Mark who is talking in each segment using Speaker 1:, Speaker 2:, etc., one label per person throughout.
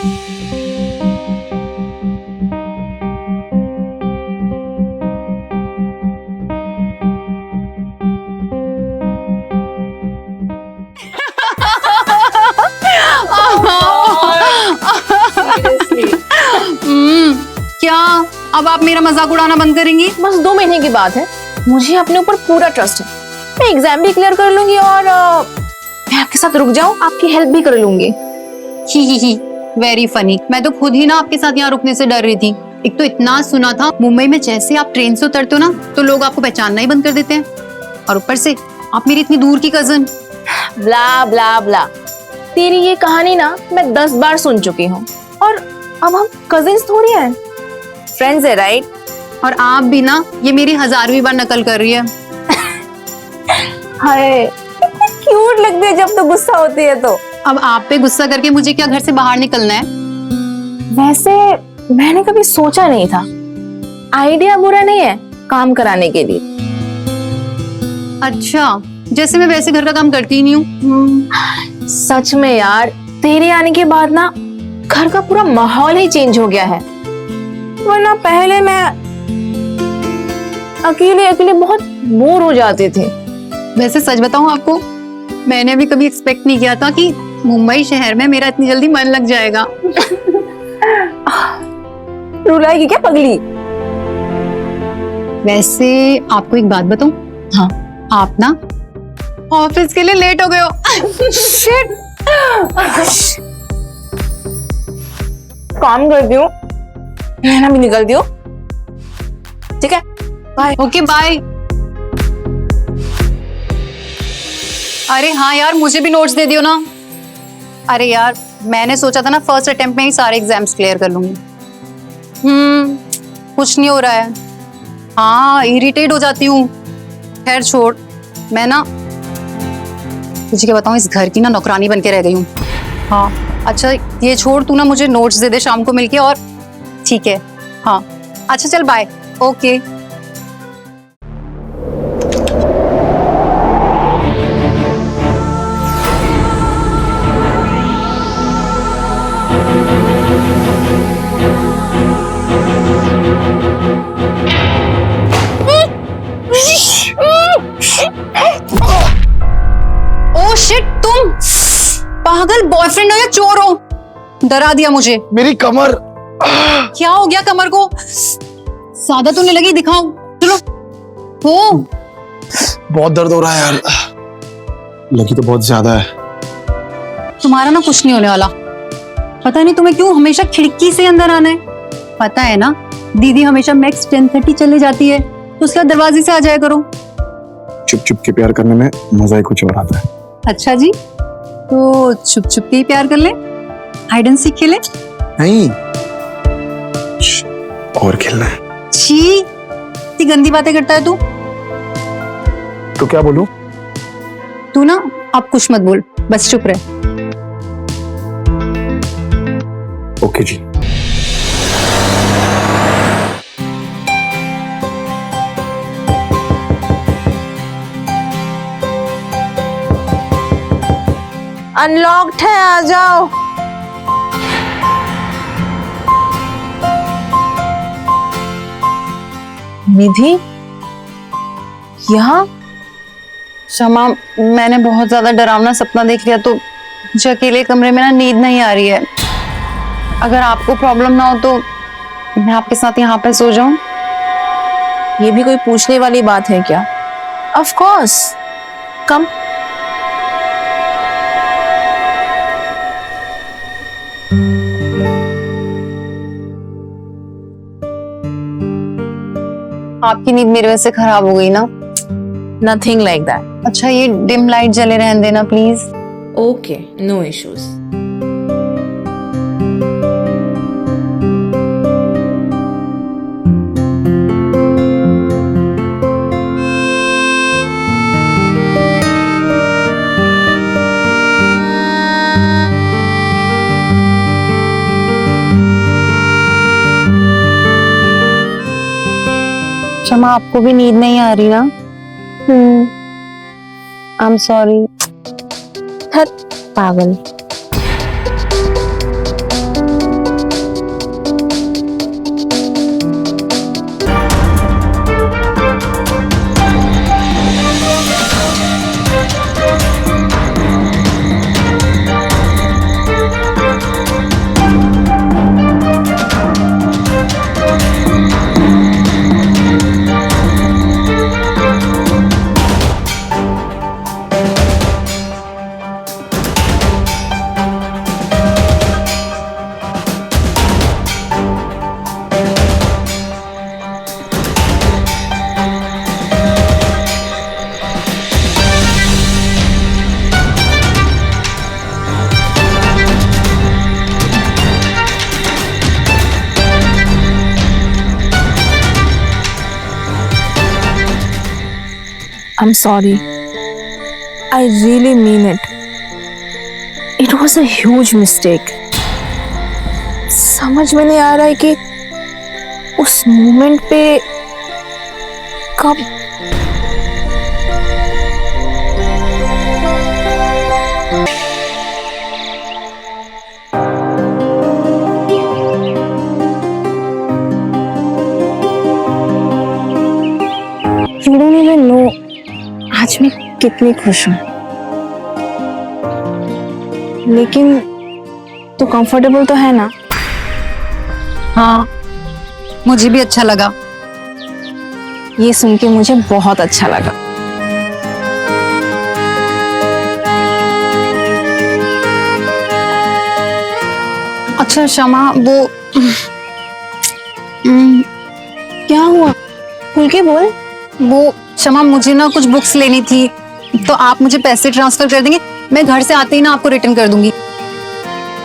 Speaker 1: क्या अब आप मेरा मजाक उड़ाना बंद करेंगी?
Speaker 2: बस 2 महीने की बात है, मुझे अपने ऊपर पूरा ट्रस्ट है। मैं एग्जाम भी क्लियर कर लूंगी और मैं आपके साथ रुक जाऊं, आपकी हेल्प भी कर लूंगी।
Speaker 1: ही वेरी फनी। मैं तो खुद ही ना आपके साथ यहाँ रुकने से डर रही थी। एक तो इतना सुना था मुंबई में जैसे आप ट्रेन से उतरते हो ना तो लोग आपको पहचानना ही बंद कर देते हैं, और ऊपर से आप मेरी इतनी दूर की कजन।
Speaker 2: ब्ला ब्ला ब्ला, तेरी ये कहानी ना मैं 10 बार सुन चुकी हूँ, और अब हम कजिन्स थोड़ी हैं, फ्रेंड्स है, राइट?
Speaker 1: और आप भी ना ये मेरी 1000वीं बार नकल कर रही है।
Speaker 2: हाय, कितनी क्यूट लगती है जब तो गुस्सा होती है तो।
Speaker 1: अब आप पे गुस्सा करके मुझे क्या घर से बाहर निकलना है?
Speaker 2: वैसे मैंने कभी सोचा नहीं था, आइडिया बुरा नहीं है काम कराने के लिए।
Speaker 1: अच्छा, जैसे मैं वैसे घर का काम करती ही नहीं हूँ।
Speaker 2: सच में यार, तेरे आने के बाद ना घर का पूरा माहौल ही चेंज हो गया है, वरना पहले मैं अकेले अकेले बहुत बोर हो जाती थी।
Speaker 1: वैसे सच बताऊं आपको, मैंने भी कभी एक्सपेक्ट नहीं किया था कि मुंबई शहर में मेरा इतनी जल्दी मन लग जाएगा।
Speaker 2: रुलाएगी क्या पगली?
Speaker 1: वैसे आपको एक बात बताऊं?
Speaker 2: हाँ।
Speaker 1: आप ना ऑफिस के लिए लेट हो गए हो।
Speaker 2: शिट। काम करती हूँ, मैं ना भी निकलती हूँ, ठीक है? बाय।
Speaker 1: Okay bye. अरे हाँ यार, मुझे भी नोट्स दे दियो ना। अरे यार, मैंने सोचा था ना फर्स्ट अटेम्प्ट में ही सारे एग्जाम्स क्लियर कर लूंगी। कुछ नहीं हो रहा है। हाँ, इरिटेट हो जाती हूँ। खैर छोड़, मैं ना तुझे क्या बताऊँ, इस घर की ना नौकरानी बन के रह गई हूँ। हाँ अच्छा, ये छोड़, तू ना मुझे नोट्स दे दे शाम को मिलके। और ठीक है, हाँ अच्छा चल बाय। ओके। ओ शिट, तुम पागल बॉयफ्रेंड हो या चोर हो? डरा दिया मुझे।
Speaker 3: मेरी कमर।
Speaker 1: क्या हो गया कमर को? ज्यादा तो नहीं लगी? दिखाओ चलो। हो
Speaker 3: बहुत दर्द हो रहा है यार, लगी तो बहुत ज्यादा है।
Speaker 1: तुम्हारा ना कुछ नहीं होने वाला। पता नहीं तुम्हें क्यों हमेशा खिड़की से अंदर आना है। पता है ना, दीदी हमेशा मैक्स 10:30 चले जाती है, तो उसके बाद दरवाजे से आ जाया करो।
Speaker 3: चुप चुप के प्यार करने में मजा ही कुछ और आता है।
Speaker 1: अच्छा जी, तो चुप चुप के ही प्यार कर ले, हाइड एंड सीक खेले।
Speaker 3: नहीं, और खेलना है।
Speaker 1: छी, इतनी गंदी बातें करता है तू।
Speaker 3: तो क्या बोलूं?
Speaker 1: तू ना अब कुछ मत बोल, बस चुप रह।
Speaker 3: ओके जी।
Speaker 2: अनलॉक्ड है, आ जाओ। निधि, यहाँ?
Speaker 1: क्षमा, मैंने बहुत ज्यादा डरावना सपना देख लिया तो मुझे अकेले कमरे में ना नींद नहीं आ रही है। अगर आपको प्रॉब्लम ना हो तो मैं आपके साथ यहाँ पे सो जाऊं?
Speaker 2: ये भी कोई पूछने वाली बात है क्या? ऑफ कोर्स, कम।
Speaker 1: आपकी नींद मेरे वजह से खराब हो गई ना?
Speaker 2: Nothing like that.
Speaker 1: अच्छा, ये डिम लाइट जले रहने देना प्लीज।
Speaker 2: Okay, no issues.
Speaker 1: क्षमा, आपको भी नींद नहीं आ रही ना? I am sorry.
Speaker 2: पागल। I'm sorry. I really mean it. It was a huge mistake. समझ में नहीं आ रहा है कि उस मोमेंट पे कब You don't even know आज मैं कितनी खुश हूँ। लेकिन तू कंफर्टेबल तो है ना?
Speaker 1: हाँ, मुझे भी अच्छा लगा।
Speaker 2: ये सुन के मुझे बहुत अच्छा लगा।
Speaker 1: अच्छा शमा, वो
Speaker 2: क्या हुआ? खुल के बोल।
Speaker 1: वो शमा, मुझे ना कुछ बुक्स लेनी थी, तो आप मुझे पैसे ट्रांसफर कर देंगे? मैं घर से आते ही ना आपको रिटर्न कर दूंगी।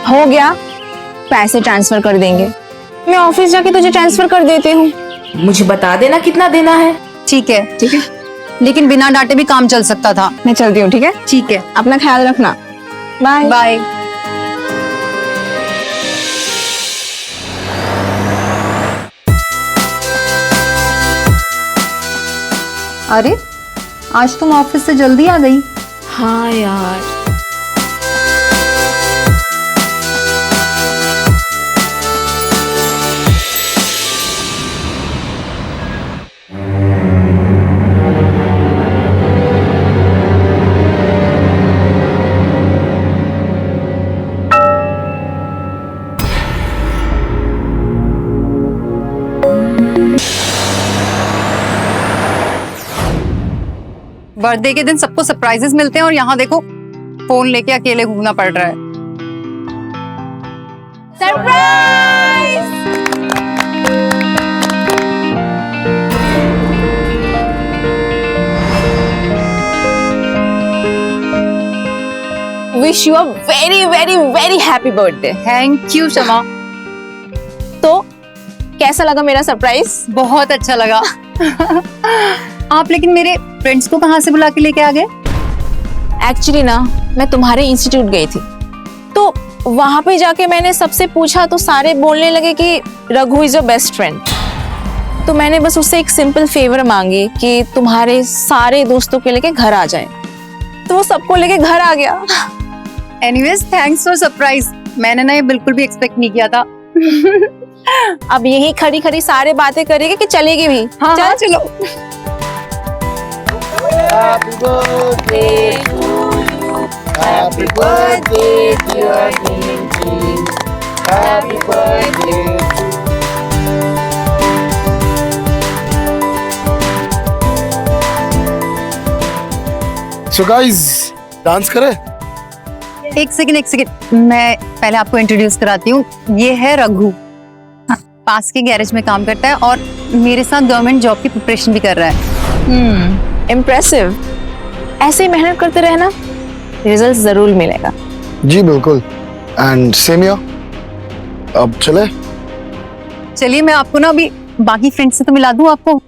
Speaker 2: हो गया, पैसे ट्रांसफर कर देंगे। मैं ऑफिस जाके तुझे ट्रांसफर कर देती हूँ।
Speaker 4: मुझे बता देना कितना देना है।
Speaker 1: ठीक है, लेकिन बिना डांटे भी काम चल सकता था।
Speaker 2: मैं चलती हूँ, ठीक है?
Speaker 1: ठीक है,
Speaker 2: अपना ख्याल रखना। Bye
Speaker 1: bye. अरे, आज तुम ऑफिस से जल्दी आ गई।
Speaker 4: हाँ यार,
Speaker 1: बर्थडे के दिन सबको सरप्राइजेस मिलते हैं और यहाँ देखो, फोन लेके अकेले घूमना पड़ रहा है।
Speaker 2: Wish you a very very very happy birthday.
Speaker 1: Thank you Shama,
Speaker 2: तो कैसा लगा मेरा सरप्राइज?
Speaker 1: बहुत अच्छा लगा। आप लेकिन मेरे फ्रेंड्स को कहाँ से बुला के लेके आ गए?
Speaker 2: एक्चुअली ना, मैं तुम्हारे इंस्टीट्यूट गई थी, तो वहां पे जाके मैंने सबसे पूछा तो सारे बोलने लगे कि Raghu is your best friend. तो मैंने बस उससे एक सिंपल फेवर मांगी कि तुम्हारे सारे दोस्तों के लेके घर आ जाए, तो वो सबको लेके घर आ गया।
Speaker 1: Anyways, thanks for surprise. मैंने ना ये बिल्कुल भी एक्सपेक्ट नहीं किया था।
Speaker 2: अब यही खड़ी खड़ी सारे बातें करेगी कि चलेगी भी?
Speaker 1: हाँ, हाँ, चलो।
Speaker 5: Happy birthday to you. Happy birthday, dear Dinky. Happy birthday to
Speaker 3: So guys, dance करें?
Speaker 1: एक सेकंड, मैं पहले आपको इंट्रोड्यूस कराती हूँ। ये है रघु, पास के गैरेज में काम करता है और मेरे साथ गवर्नमेंट जॉब की प्रिपरेशन भी कर रहा है।
Speaker 2: इम्प्रेसिव। ऐसे ही मेहनत करते रहना, रिजल्ट जरूर मिलेगा।
Speaker 3: जी बिल्कुल। And same here. अब चले?
Speaker 1: चलिए, मैं आपको ना अभी बाकी फ्रेंड्स से तो मिला दूँ आपको।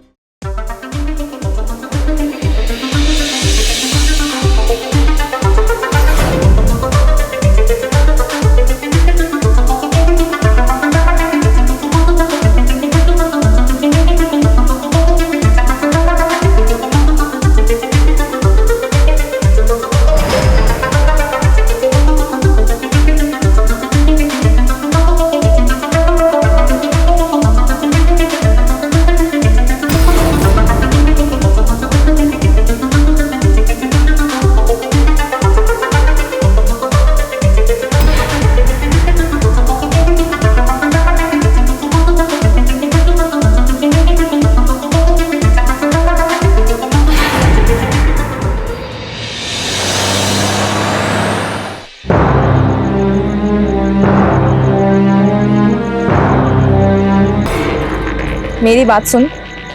Speaker 2: मेरी बात सुन,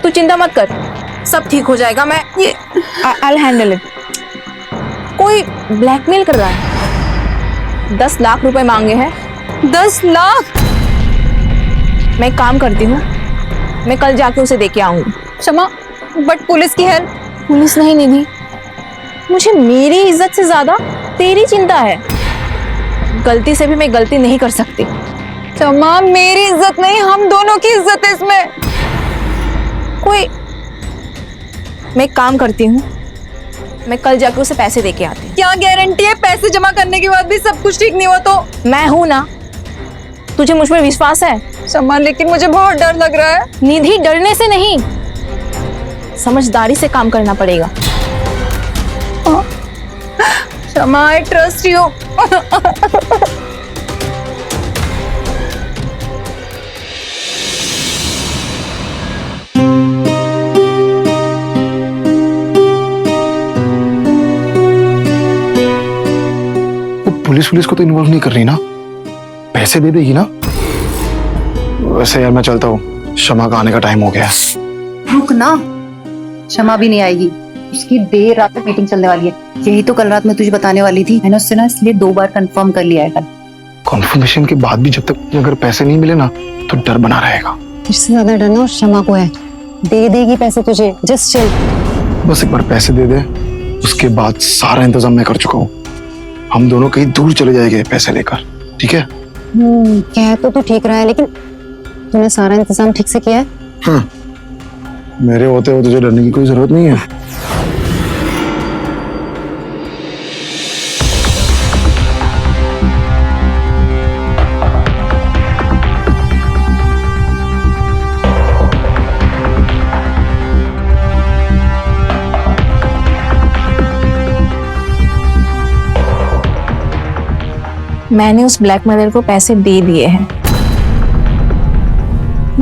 Speaker 2: तू चिंता मत कर, सब ठीक हो जाएगा। मैं ये I'll handle it। कोई ब्लैकमेल कर रहा है, 10 लाख रुपए मांगे हैं।
Speaker 1: 10 लाख?
Speaker 2: मैं एक काम करती हूँ, मैं कल जाके उसे देके आऊंगी।
Speaker 1: क्षमा, बट पुलिस की हेल्प
Speaker 2: पुलिस नहीं निधि, मुझे मेरी इज्जत से ज्यादा तेरी चिंता है। गलती से भी मैं गलती नहीं कर सकती।
Speaker 1: क्षमा, मेरी इज्जत नहीं, हम दोनों की इज्जत है इसमें।
Speaker 2: मैं एक काम करती हूँ, मैं कल जाके उसे पैसे दे के आती हूँ।
Speaker 1: क्या गारंटी है पैसे जमा करने के बाद भी सब कुछ ठीक नहीं हुआ तो?
Speaker 2: मैं हूं ना, तुझे मुझ पर विश्वास है?
Speaker 1: क्षमा, लेकिन मुझे बहुत डर लग रहा है।
Speaker 2: निधि, डरने से नहीं, समझदारी से काम करना पड़ेगा।
Speaker 1: क्षमा, आई ट्रस्ट यू।
Speaker 3: पुलिस को तो इन्वॉल्व नहीं कर रही ना, पैसे दे देगी ना। वैसे यार मैं चलता हूँ, शमा का आने का टाइम हो गया है।
Speaker 1: रुक ना, क्षमा भी नहीं आएगी, उसकी देर रात तक मीटिंग चलने वाली है। यही तो कल रात मैं तुझे बताने वाली थी। मैंने उससे ना इसलिए 2 बार कंफर्म कर लिया है कल।
Speaker 3: कॉन्फर्मेशन के बाद भी जब तक अगर पैसे नहीं मिले ना तो डर बना रहेगा।
Speaker 1: इससे ज्यादा डर ना क्षमा को है। दे देगी पैसे तुझे, जस्ट चिल।
Speaker 3: बस एक बार पैसे दे दे, उसके बाद सारा इंतजाम मैं कर चुका हूँ। हम दोनों कहीं दूर चले जाएंगे पैसे लेकर, ठीक है?
Speaker 1: कह तो तू ठीक रहा है, लेकिन तूने सारा इंतजाम ठीक से किया है?
Speaker 3: मेरे होते हुए तुझे डरने की कोई जरूरत नहीं है।
Speaker 2: मैंने उस ब्लैकमेलर को पैसे दे दिए हैं,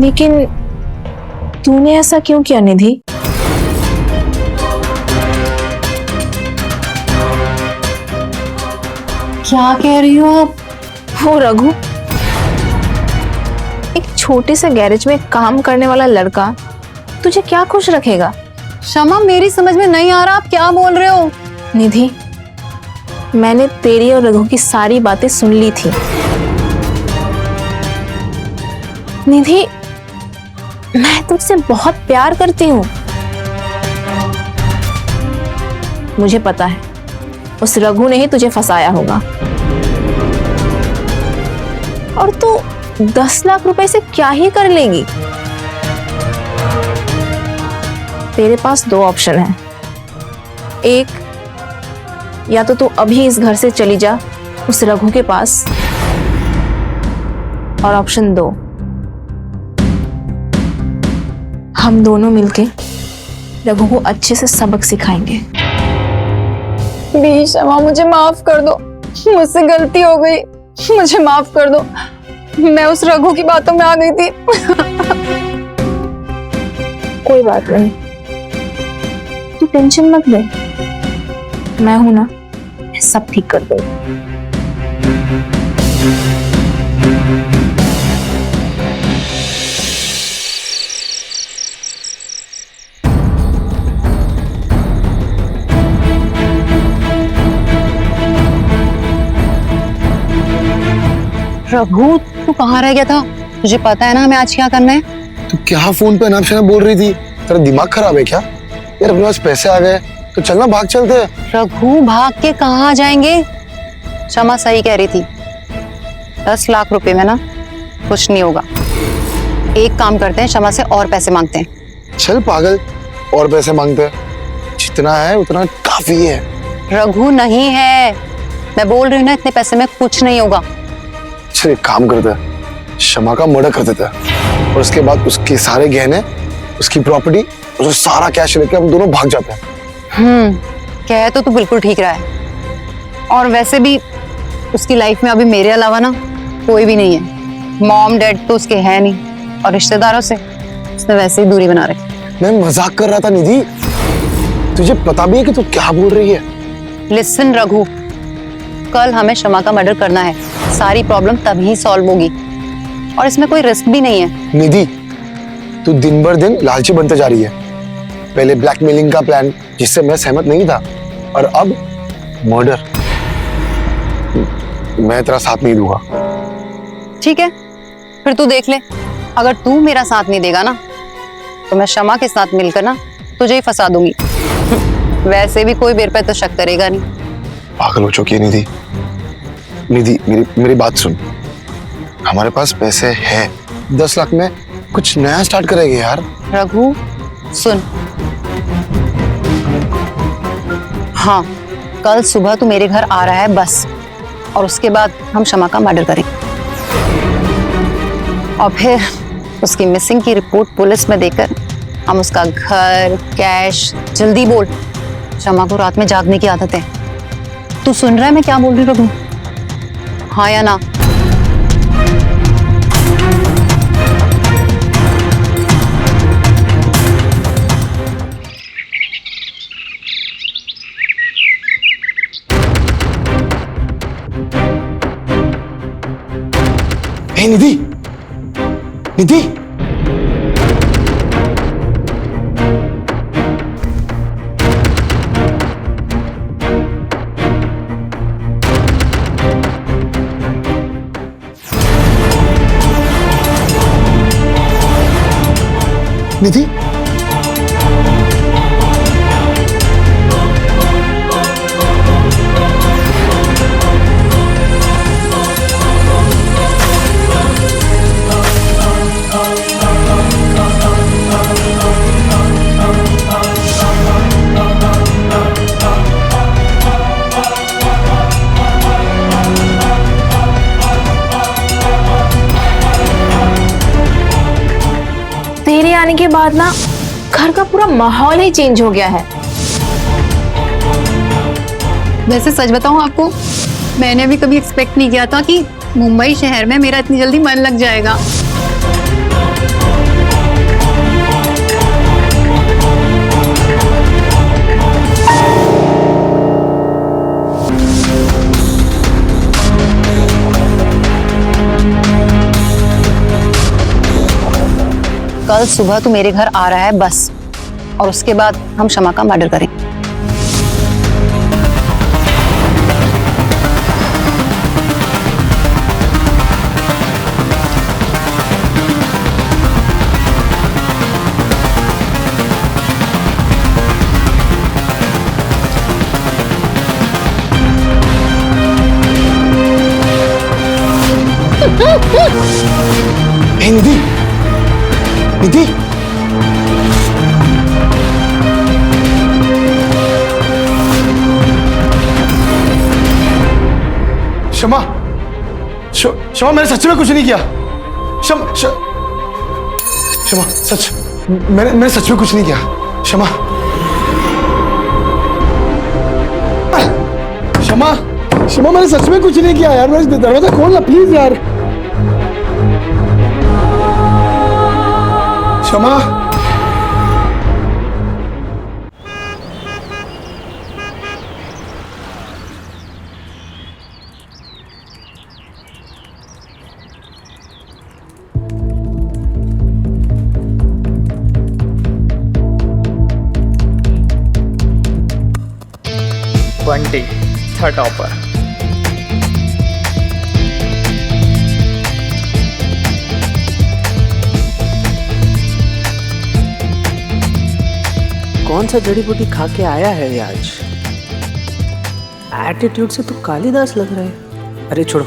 Speaker 2: लेकिन तूने ऐसा क्यों किया निधि?
Speaker 1: क्या कह रही हो आप?
Speaker 2: वो रघु, एक छोटे से गैरेज में काम करने वाला लड़का तुझे क्या खुश रखेगा?
Speaker 1: क्षमा, मेरी समझ में नहीं आ रहा आप क्या बोल रहे हो।
Speaker 2: निधि, मैंने तेरी और रघु की सारी बातें सुन ली थी। निधि, मैं तुझसे बहुत प्यार करती हूँ। मुझे पता है उस रघु ने ही तुझे फंसाया होगा। और तू 10 लाख रुपए से क्या ही कर लेगी? तेरे पास 2 ऑप्शन हैं। एक, या तो तू अभी इस घर से चली जा उस रघु के पास, और ऑप्शन 2, हम दोनों मिलके रघु को अच्छे से सबक सिखाएंगे।
Speaker 1: प्लीज क्षमा, मुझे माफ कर दो, मुझसे गलती हो गई, मुझे माफ कर दो। मैं उस रघु की बातों में आ गई थी।
Speaker 2: कोई बात नहीं, तू टेंशन मत ले, मैं हूं ना, मैं सब ठीक कर दूंगी।
Speaker 1: रघु, तू कहाँ रह गया था? तुझे पता है ना हमें आज क्या करना है?
Speaker 3: तू क्या फोन पे अनाप शनाप बोल रही थी? तेरा दिमाग खराब है क्या? यार अपने पास पैसे आ गए तो चलना, भाग चलते हैं।
Speaker 1: रघु, भाग के कहाँ जाएंगे? क्षमा सही कह रही थी, 10 लाख रुपए में ना कुछ नहीं होगा। एक काम करते हैं, क्षमा से और पैसे मांगते हैं।
Speaker 3: चल पागल, और पैसे मांगते हैं? जितना है उतना काफी है।
Speaker 1: रघु नहीं है, मैं बोल रही हूँ ना, इतने पैसे में कुछ नहीं होगा।
Speaker 3: चल एक काम करते हैं, क्षमा का मर्डर कर देते हैं और उसके बाद उसके सारे गहने, उसकी प्रॉपर्टी, उसका सारा कैश लेके हम दोनों भाग जाते हैं।
Speaker 1: कह तो तू बिल्कुल ठीक रहा है, और वैसे भी उसकी लाइफ में अभी मेरे अलावा ना कोई भी नहीं है। मॉम डैड तो उसके है नहीं, और रिश्तेदारों से उसने वैसे ही दूरी बना रखी।
Speaker 3: मैं मजाक कर रहा था निधि, तुझे पता भी है कि तू क्या बोल रही है?
Speaker 1: लिसन रघु, कल हमें क्षमा का मर्डर करना है, सारी प्रॉब्लम तभी सॉल्व होगी, और इसमें कोई रिस्क भी नहीं है।
Speaker 3: निधि, तू दिन भर दिन लालची बनते जा रही है। पहले ब्लैकमेलिंग का प्लान जिससे मैं सहमत नहीं था, और अब मर्डर। मैं तेरा साथ नहीं दूंगा।
Speaker 1: ठीक है, फिर तू देख ले, अगर तू मेरा साथ नहीं देगा ना तो मैं क्षमा के साथ मिलकर ना तुझे ही फंसा दूंगी। वैसे भी कोई मेरे पे तो शक करेगा नहीं।
Speaker 3: पागल हो चुकी है निधि। निधि मेरी मेरी बात सुन, हमारे पास पैसे हैं, 10 लाख में कुछ नया स्टार्ट करेंगे यार।
Speaker 1: रघु सुन, हाँ कल सुबह तू मेरे घर आ रहा है बस, और उसके बाद हम शमा का मर्डर करेंगे और फिर उसकी मिसिंग की रिपोर्ट पुलिस में देकर हम उसका घर, कैश, जल्दी बोल। शमा को रात में जागने की आदत है। तू सुन रहा है मैं क्या बोल रही हूँ? हाँ या ना?
Speaker 3: हे निधि, निधि निधि
Speaker 2: तेरे आने के बाद ना घर का पूरा माहौल ही चेंज हो गया है।
Speaker 1: वैसे सच बताऊं आपको, मैंने भी कभी एक्सपेक्ट नहीं किया था कि मुंबई शहर में मेरा इतनी जल्दी मन लग जाएगा। कल सुबह तू मेरे घर आ रहा है बस, और उसके बाद हम शमा का मर्डर करेंगे।
Speaker 3: हे निधि, निधि क्षमा, क्षमा मैंने सच में कुछ नहीं किया। क्षमा सच, मैंने सच में कुछ नहीं किया। क्षमा, क्षमा, क्षमा मैंने सच में कुछ नहीं किया यार। मेरा दरवाजा खोलना प्लीज यार। क्षमा।
Speaker 5: बंटी था टॉपर।
Speaker 6: कौन सा जड़ी बूटी खा के आया है ये आज? एटीट्यूड से तो कालिदास लग रहा है। अरे छोड़ो।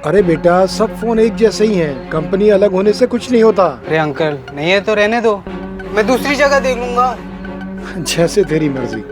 Speaker 7: अरे बेटा, सब फोन एक जैसे ही हैं। कंपनी अलग होने से कुछ नहीं होता।
Speaker 5: अरे अंकल नहीं है तो रहने दो, मैं दूसरी जगह देख लूंगा।
Speaker 7: जैसे तेरी मर्जी।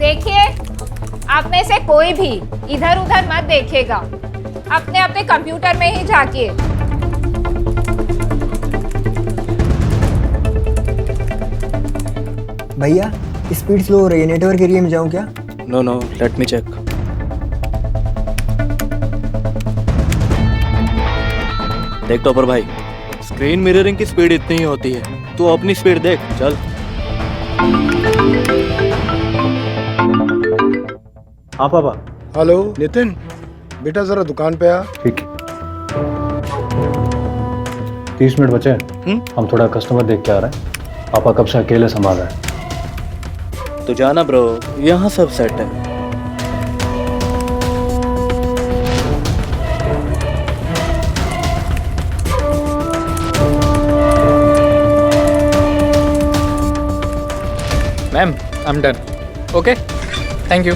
Speaker 8: देखिए, आप में से कोई भी इधर उधर मत देखेगा, अपने अपने कंप्यूटर में ही झांकिए।
Speaker 9: भैया स्पीड स्लो हो रही है, नेटवर्क एरिया में जाऊं क्या?
Speaker 6: No no, let me check. देख टॉपर भाई, स्क्रीन मिररिंग की स्पीड इतनी ही होती है, तू अपनी स्पीड देख। चल।
Speaker 10: हाँ पापा।
Speaker 7: हेलो नितिन, बेटा जरा दुकान पे आ।
Speaker 10: ठीक है। 30 मिनट बचे हैं। हम थोड़ा कस्टमर देख के आ रहे हैं। पापा कब से अकेले संभाल रहे हैं।
Speaker 6: तो जाना ब्रो, यहाँ सब सेट है।
Speaker 5: Ma'am, I am done. Okay, thank you.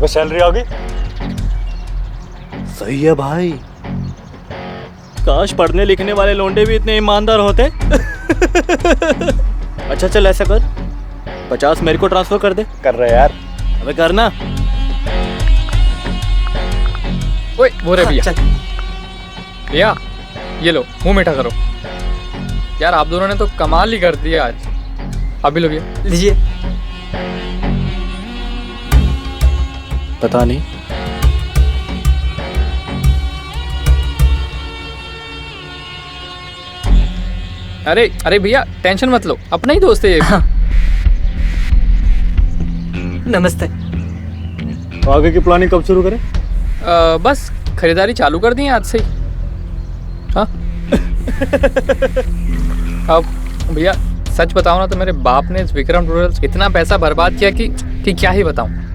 Speaker 10: Salary आ गई?
Speaker 6: सही है भाई। काश पढ़ने लिखने वाले लोंडे भी इतने ईमानदार होते। अच्छा चल ऐसा कर, 50 मेरे को ट्रांसफर कर दे।
Speaker 10: कर रहे यार।
Speaker 6: अबे करना।
Speaker 5: ओए वो रे भैया। भैया ये लो, मुंह मीठा करो। यार आप दोनों ने तो कमाल ही कर दिया आज। अभी लो भैया।
Speaker 9: लीजिए।
Speaker 6: पता नहीं।
Speaker 5: अरे अरे भैया टेंशन मत लो, अपना ही दोस्त है ये।
Speaker 9: हाँ। नमस्ते।
Speaker 10: तो आगे की प्लानिंग कब शुरू करें?
Speaker 5: बस खरीदारी चालू कर दी है आज से ही। हाँ। अब भैया सच बताओ ना तो मेरे बाप ने इस विक्रम ट्यूटोरियल्स इतना पैसा बर्बाद किया कि क्या ही बताऊं।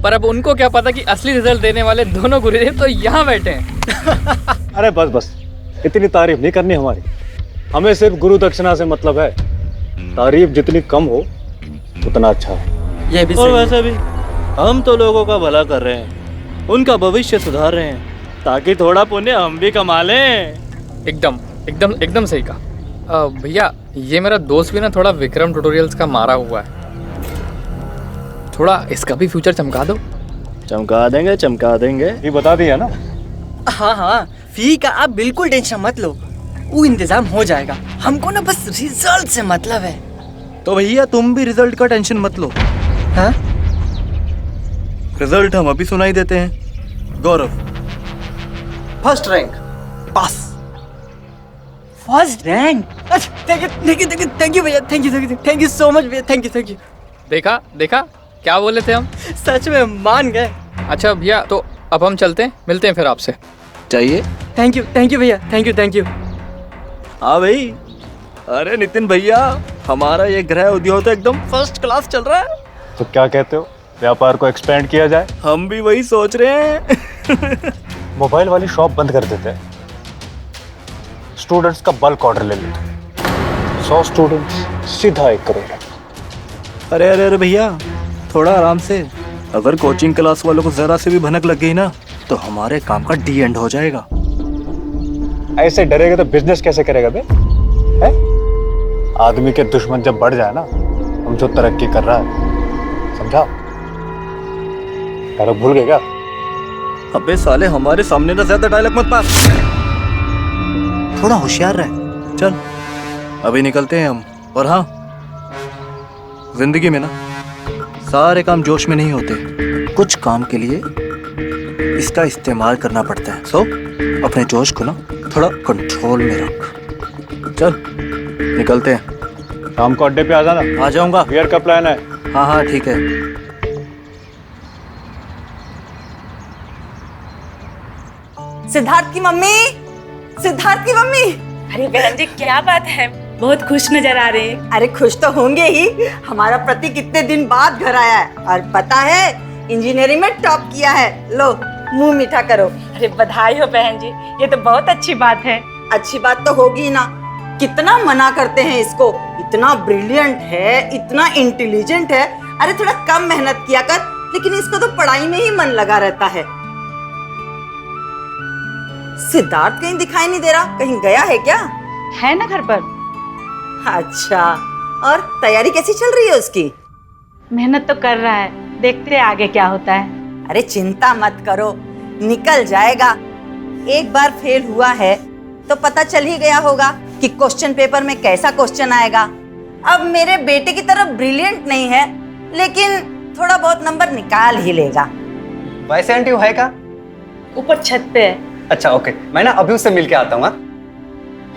Speaker 5: पर अब उनको क्या पता कि असली रिजल्ट देने वाले दोनों गुरुदेव तो यहाँ बैठे हैं।
Speaker 10: अरे बस बस, इतनी तारीफ नहीं करनी हमारी। हमें सिर्फ गुरु दक्षिणा से मतलब है। तारीफ जितनी कम हो उतना अच्छा है।
Speaker 9: ये भी
Speaker 6: और वैसे भी हम तो लोगों का भला कर रहे हैं, उनका भविष्य सुधार रहे हैं, ताकि थोड़ा पुण्य हम भी कमा लें।
Speaker 5: एकदम एकदम एकदम सही कहा। भैया ये मेरा दोस्त भी ना थोड़ा विक्रम ट्यूटोरियल्स का मारा हुआ है, थोड़ा इसका भी फ्यूचर चमका दो।
Speaker 6: चमका देंगे चमका देंगे।
Speaker 10: ये बता दिया ना।
Speaker 9: हाँ हाँ, फी का आप बिल्कुल टेंशन मत लो, वो इंतजाम हो जाएगा। हमको ना बस रिजल्ट से मतलब है।
Speaker 6: तो भैया तुम भी रिजल्ट का टेंशन मत लो।
Speaker 9: हाँ?
Speaker 6: रिजल्ट हम अभी सुनाई देते हैं। Gaurav
Speaker 9: first rank pass. First rank? Thank you भैया, थैंक यू सो मच भैया, थैंक यू।
Speaker 5: देखा देखा क्या बोले थे हम,
Speaker 9: सच में मान गए।
Speaker 5: अच्छा भैया तो अब हम चलते हैं, मिलते हैं फिर आपसे।
Speaker 6: चाहिए।
Speaker 9: थैंक यू भैया, थैंक यू।
Speaker 6: हाँ भाई। अरे नितिन भैया, हमारा ये गृह उद्योग तो एकदम फर्स्ट क्लास चल रहा है।
Speaker 10: तो क्या कहते हो, व्यापार को एक्सपेंड किया जाए?
Speaker 6: हम भी वही सोच रहे हैं।
Speaker 10: मोबाइल वाली शॉप बंद कर देते हैं, स्टूडेंट्स का बल्क ऑर्डर ले लेते हैं। 100 स्टूडेंट्स सीधा 1 करोड़।
Speaker 6: अरे अरे अरे भैया थोड़ा आराम से। अगर कोचिंग क्लास वालों को जरा से भी भनक लग गई ना तो हमारे काम का डी एंड हो जाएगा।
Speaker 10: ऐसे डरेगा तो बिजनेस कैसे करेगा बे? है? आदमी के दुश्मन जब बढ़ जाए ना, हम जो तरक्की कर रहा है, समझा? डायलॉग भूल गए क्या?
Speaker 6: अबे साले हमारे सामने ना ज्यादा डायलॉग मत मार, थोड़ा होशियार रहे। चल अभी निकलते हैं हम। और हाँ, जिंदगी में ना सारे काम जोश में नहीं होते, कुछ काम के लिए इसका इस्तेमाल करना पड़ता है। सो अपने जोश को ना थोड़ा कंट्रोल में रख। चल निकलते हैं।
Speaker 10: शाम को अड्डे पे आ जाना।
Speaker 6: आ जाऊंगा।
Speaker 10: बियर का प्लान है।
Speaker 6: हाँ हाँ ठीक है।
Speaker 11: सिद्धार्थ की मम्मी, सिद्धार्थ की मम्मी।
Speaker 12: अरे बहन जी क्या बात है, बहुत खुश नजर आ रहे हैं।
Speaker 11: अरे खुश तो होंगे ही, हमारा प्रतीक कितने दिन बाद घर आया है और पता है इंजीनियरिंग में टॉप किया है। लो मुंह मीठा करो।
Speaker 12: अरे बधाई हो बहन जी, ये तो बहुत अच्छी बात है।
Speaker 11: अच्छी बात तो होगी ना, कितना मना करते हैं इसको, इतना ब्रिलियंट है, इतना इंटेलिजेंट है। अरे थोड़ा कम मेहनत किया कर, लेकिन इसका तो पढ़ाई में ही मन लगा रहता है। सिद्धार्थ कहीं दिखाई नहीं दे रहा, कहीं गया है क्या?
Speaker 12: है ना घर पर।
Speaker 11: अच्छा, और तैयारी कैसी चल रही है उसकी?
Speaker 12: मेहनत तो कर रहा है, देखते हैं आगे क्या होता है।
Speaker 11: अरे चिंता मत करो, निकल जाएगा। एक बार फेल हुआ है तो पता चल ही गया होगा कि क्वेश्चन पेपर में कैसा क्वेश्चन आएगा। अब मेरे बेटे की तरफ ब्रिलियंट नहीं है, लेकिन थोड़ा बहुत नंबर निकाल ही लेगा।
Speaker 13: वैसे आंटी वो है का?
Speaker 12: ऊपर छत पे है।
Speaker 13: अच्छा ओके, मैं ना अभी उससे मिल के आता हूँ।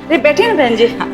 Speaker 12: अरे बैठिए ना बहन जी। हाँ।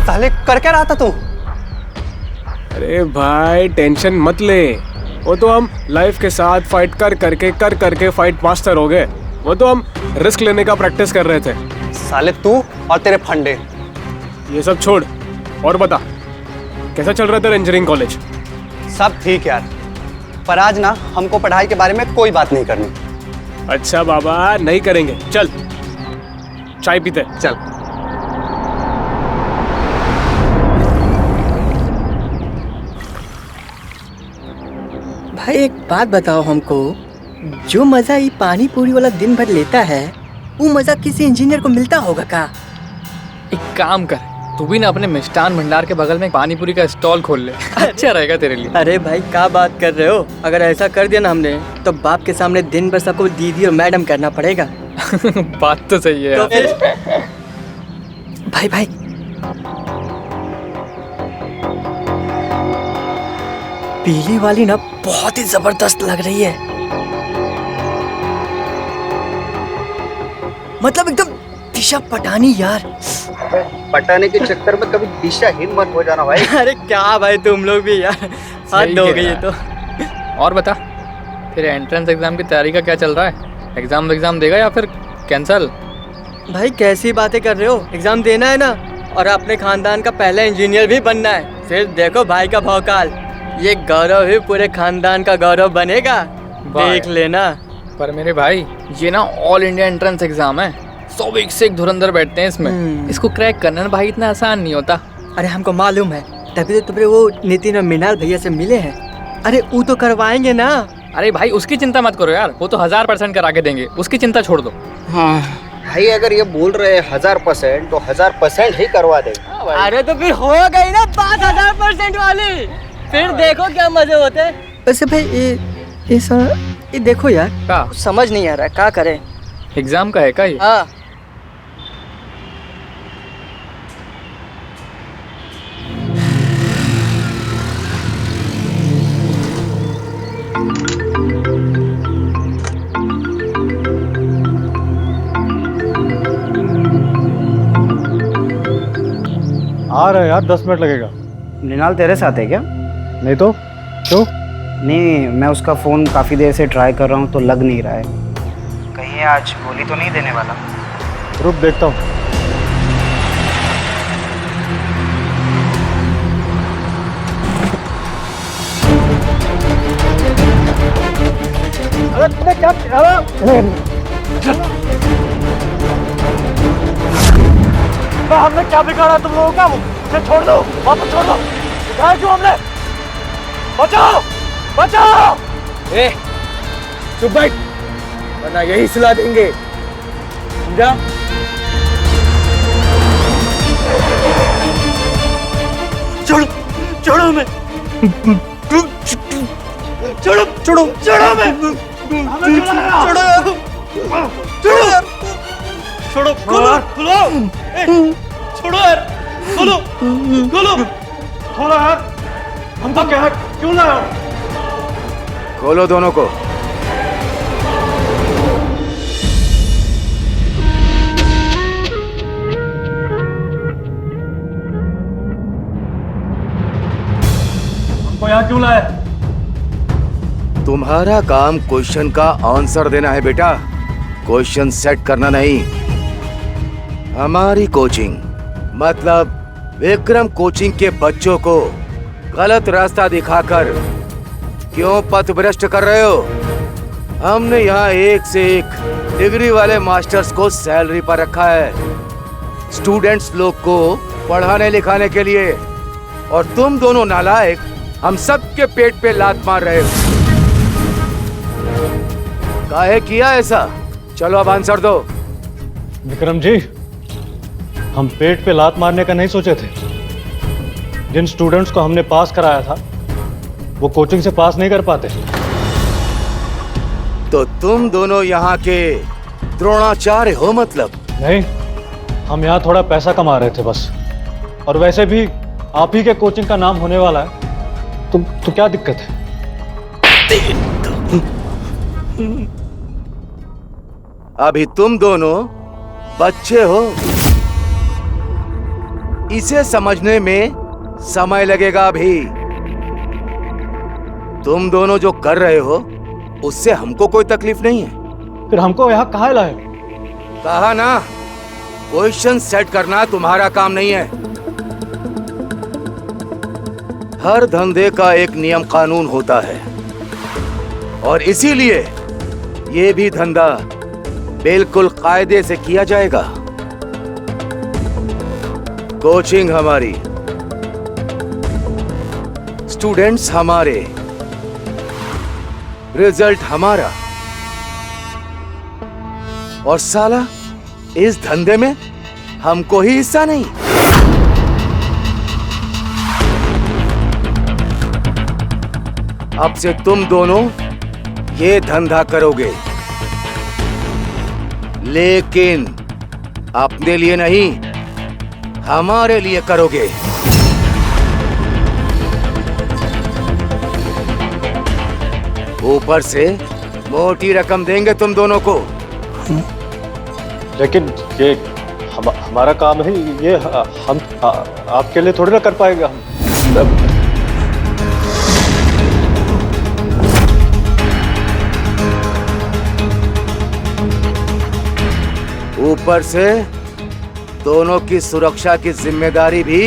Speaker 13: साले कर क्या रहा था तू?
Speaker 7: अरे भाई टेंशन मत ले, वो तो हम लाइफ के साथ फाइट कर करके फाइट मास्टर हो गए। वो तो हम रिस्क लेने का प्रैक्टिस कर रहे थे।
Speaker 13: साले तू और तेरे फंडे।
Speaker 7: ये सब छोड़ और बता, कैसा चल रहा था इंजीनियरिंग कॉलेज?
Speaker 13: सब ठीक यार, पर आज ना हमको पढ़ाई के बारे में कोई बात नहीं करनी।
Speaker 7: अच्छा बाबा, नहीं करेंगे, चल चाय पीते।
Speaker 13: चल।
Speaker 9: भाई एक बात बताओ हमको, जो मजा ये पानी पूरी वाला दिन भर लेता है, वो मजा किसी इंजीनियर को मिलता होगा का?
Speaker 5: एक काम कर, तू भी ना अपने मिष्ठान भंडार के बगल में पानी पूरी का स्टॉल खोल ले। अच्छा रहेगा तेरे लिए।
Speaker 9: अरे भाई क्या बात कर रहे हो? अगर ऐसा कर दिया ना हमने, तो बाप के सामने दिन भर सबको दीदी और मैडम करना पड़ेगा।
Speaker 5: बात तो सही है।
Speaker 9: तो फिर भाई भाई पीली वाली ना बहुत ही जबरदस्त लग रही है, मतलब एकदम दिशा पटानी यार।
Speaker 13: पटाने के चक्कर में कभी दिशाहीन मत हो जाना भाई।
Speaker 9: अरे क्या भाई तुम लोग भी यार, हद हो गई है तो।
Speaker 5: और बता, फिर एंट्रेंस एग्जाम की तैयारी का क्या चल रहा है? एग्जाम देगा या फिर कैंसल?
Speaker 9: भाई कैसी बातें कर रहे हो, एग्जाम देना है ना, और अपने खानदान का पहला इंजीनियर भी बनना है। फिर देखो भाई का भौकाल, ये गौरव ही पूरे खानदान का गौरव बनेगा, देख लेना।
Speaker 5: पर मेरे भाई ये ना ऑल इंडिया एंट्रेंस एग्जाम है, 100 एक से एक धुरंधर बैठते हैं इसमें। इसको क्रैक करना ना भाई इतना आसान नहीं होता।
Speaker 9: अरे हमको मालूम है, तभी तो तुम्हें वो नितिन और मिनाल भैया से मिले हैं। अरे वो तो करवाएंगे ना।
Speaker 5: अरे भाई उसकी चिंता मत करो यार, वो तो 1000% करा के देंगे, उसकी चिंता छोड़ दो।
Speaker 13: हाँ भाई, अगर ये बोल रहे हैं 1000% तो 1000% ही करवा देंगे।
Speaker 9: अरे तो फिर हो गई ना बात 1000% वाली, फिर देखो क्या मजे होते हैं। वैसे भाई ये देखो यार,
Speaker 5: क्या
Speaker 9: समझ नहीं आ रहा है, क्या करें?
Speaker 5: एग्जाम का है क्या ये?
Speaker 9: हाँ।
Speaker 10: आ रहा है यार, 10 मिनट लगेगा।
Speaker 14: मृणाल तेरे साथ है क्या?
Speaker 10: नहीं तो क्यों?
Speaker 14: नहीं, मैं उसका फ़ोन काफ़ी देर से ट्राई कर रहा हूँ तो लग नहीं रहा है। कहीं आज गोली तो नहीं देने वाला?
Speaker 10: रुक देखता हूँ। हमने क्या बिगाड़ा तुम लोगों का? मुझे छोड़ दो, वापस छोड़ दो। बिगाड़ा क्यों हमने? बचाओ, बचाओ!
Speaker 9: ए, चुप बैठ, वरना यही सिला देंगे, समझा?
Speaker 10: छोड़ो, छोड़ो हमें, छोड़ो, छोड़ो, छोड़ो हमें, छोड़ो, छोड़ो यार, छोड़ो, खोलो, खोलो, छोड़ो यार, खोलो, खोलो, खोलो यार, हमको क्या है, क्यों लाया?
Speaker 13: खोलो दोनों को।
Speaker 10: हमको यहाँ क्यों लाया?
Speaker 13: तुम्हारा काम क्वेश्चन का आंसर देना है बेटा, क्वेश्चन सेट करना नहीं। हमारी कोचिंग मतलब विक्रम कोचिंग के बच्चों को गलत रास्ता दिखाकर क्यों पथ भ्रष्ट कर रहे हो? हमने यहाँ एक से एक डिग्री वाले मास्टर्स को सैलरी पर रखा है, स्टूडेंट्स लोग को पढ़ाने लिखाने के लिए, और तुम दोनों नालायक हम सबके पेट पे लात मार रहे हो। काहे किया ऐसा? चलो अब आंसर दो।
Speaker 10: विक्रम जी, हम पेट पे लात मारने का नहीं सोचे थे। जिन स्टूडेंट्स को हमने पास कराया था वो कोचिंग से पास नहीं कर पाते।
Speaker 13: तो तुम दोनों यहाँ के द्रोणाचार्य हो मतलब?
Speaker 10: नहीं, हम यहाँ थोड़ा पैसा कमा रहे थे बस, और वैसे भी आप ही के कोचिंग का नाम होने वाला है, तो क्या दिक्कत है?
Speaker 13: अभी तुम दोनों बच्चे हो, इसे समझने में समय लगेगा। अभी तुम दोनों जो कर रहे हो उससे हमको कोई तकलीफ नहीं है।
Speaker 10: फिर हमको यहाँ कहाँ लाए?
Speaker 13: कहा ना, क्वेश्चन सेट करना तुम्हारा काम नहीं है। हर धंधे का एक नियम कानून होता है, और इसीलिए ये भी धंधा बिल्कुल कायदे से किया जाएगा। कोचिंग हमारी, स्टूडेंट्स हमारे, रिजल्ट हमारा, और साला इस धंधे में हमको ही हिस्सा नहीं। अब से तुम दोनों ये धंधा करोगे, लेकिन अपने लिए नहीं, हमारे लिए करोगे। ऊपर से मोटी रकम देंगे तुम दोनों को।
Speaker 10: लेकिन ये हमारा काम है, ये हम आपके लिए थोड़ी ना कर पाएगा।
Speaker 13: ऊपर से दोनों की सुरक्षा की जिम्मेदारी भी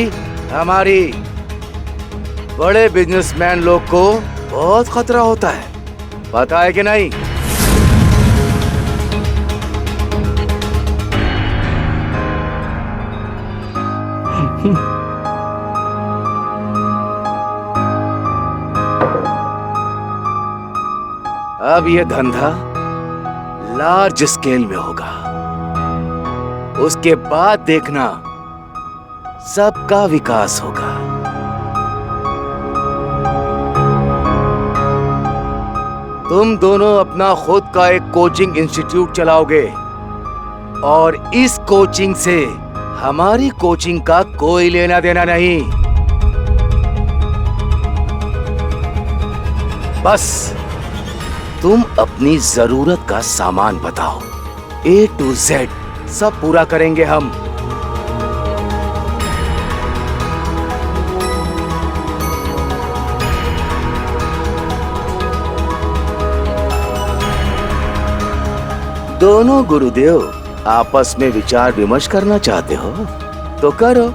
Speaker 13: हमारी। बड़े बिजनेसमैन लोग को बहुत खतरा होता है, पता है कि नहीं? अब ये धंधा लार्ज स्केल में होगा, उसके बाद देखना सबका विकास होगा। तुम दोनों अपना खुद का एक कोचिंग इंस्टीट्यूट चलाओगे, और इस कोचिंग से हमारी कोचिंग का कोई लेना देना नहीं। बस तुम अपनी जरूरत का सामान बताओ, A to Z सब पूरा करेंगे हम। दोनों गुरुदेव आपस में विचार विमर्श करना चाहते हो तो करो।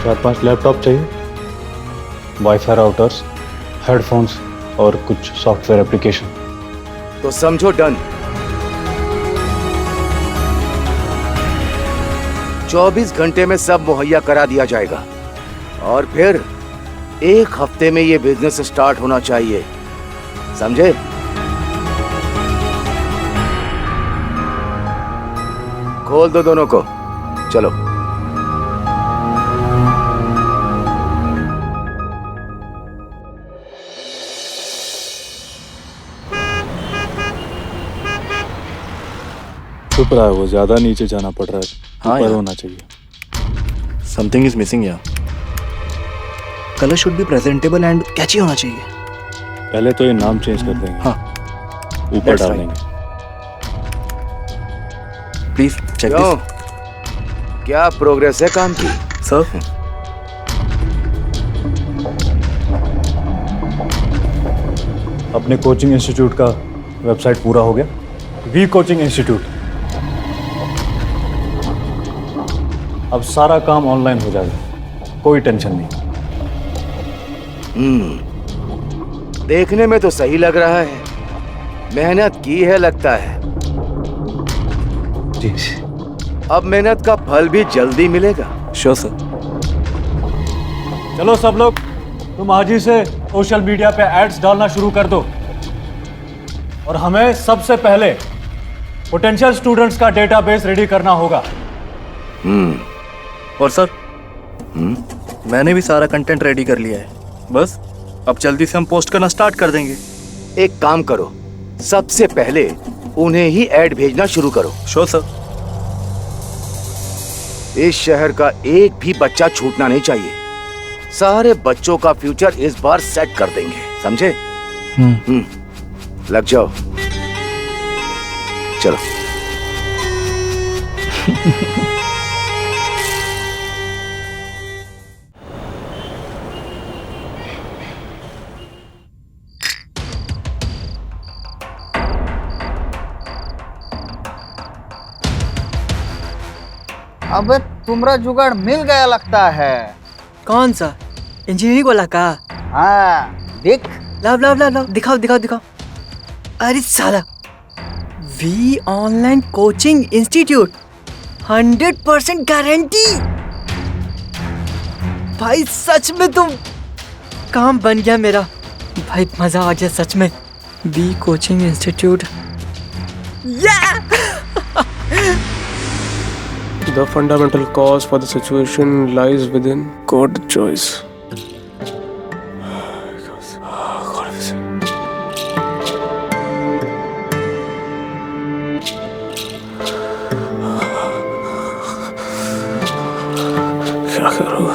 Speaker 10: 4-5 लैपटॉप चाहिए, वाईफाई राउटर्स, हेडफोन्स और कुछ सॉफ्टवेयर एप्लीकेशन।
Speaker 13: तो समझो डन। 24 घंटे में सब मुहैया करा दिया जाएगा और फिर 1 हफ्ते में ये बिजनेस स्टार्ट होना चाहिए, समझे? खोल दो दोनों को, चलो।
Speaker 10: चुप रहा है वो, ज्यादा नीचे जाना पड़ रहा है।
Speaker 6: हाँ
Speaker 10: ऊपर
Speaker 6: यार।
Speaker 10: होना चाहिए।
Speaker 6: समथिंग इज मिसिंग यार। Colour should be presentable and catchy होना चाहिए।
Speaker 10: पहले तो ये नाम चेंज कर देंगे।
Speaker 6: हाँ,
Speaker 10: ऊपर
Speaker 6: That's
Speaker 10: डाल
Speaker 6: right.
Speaker 10: देंगे।
Speaker 6: प्लीज चेक
Speaker 13: क्यों? क्या प्रोग्रेस है काम की?
Speaker 6: सर,
Speaker 10: अपने कोचिंग इंस्टीट्यूट का वेबसाइट पूरा हो गया। V coaching institute. अब सारा काम ऑनलाइन हो जाएगा, कोई टेंशन नहीं।
Speaker 13: देखने में तो सही लग रहा है, मेहनत की है लगता है।
Speaker 10: जी।
Speaker 13: अब मेहनत का फल भी जल्दी मिलेगा।
Speaker 6: Sure sir.
Speaker 10: चलो सब लोग, तुम आज ही से सोशल मीडिया पे एड्स डालना शुरू कर दो और हमें सबसे पहले पोटेंशियल स्टूडेंट्स का डेटाबेस रेडी करना होगा।
Speaker 6: और सर, मैंने भी सारा कंटेंट रेडी कर लिया है, बस अब जल्दी से हम पोस्ट करना स्टार्ट कर देंगे।
Speaker 13: एक काम करो, सबसे पहले उन्हें ही ऐड भेजना शुरू करो।
Speaker 6: Sure sir.
Speaker 13: इस शहर का एक भी बच्चा छूटना नहीं चाहिए। सारे बच्चों का फ्यूचर इस बार सेट कर देंगे, समझे? लग जाओ, चलो।
Speaker 9: अबे तुम्हारा जुगाड़ मिल गया लगता है। कौन सा? इंजीनियरिंग वाला का? हाँ, देख। लाओ लाओ लाओ लाओ, दिखाओ दिखाओ दिखाओ। अरे साला, V online coaching institute, 100% guarantee. भाई सच में तुम, काम बन गया मेरा। भाई मजा आ गया सच में। V coaching institute.
Speaker 7: The fundamental cause for the situation lies within God choice. क्या करूं?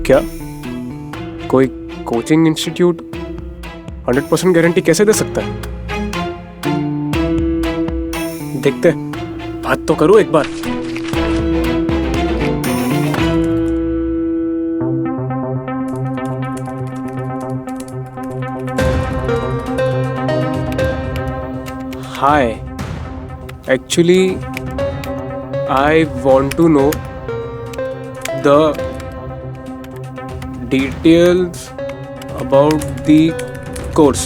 Speaker 7: क्या कोई कोचिंग इंस्टीट्यूट 100% गारंटी कैसे दे सकता है? देखते हैं, बात तो करूं एक बार। Hi, actually I want to know the details about the course.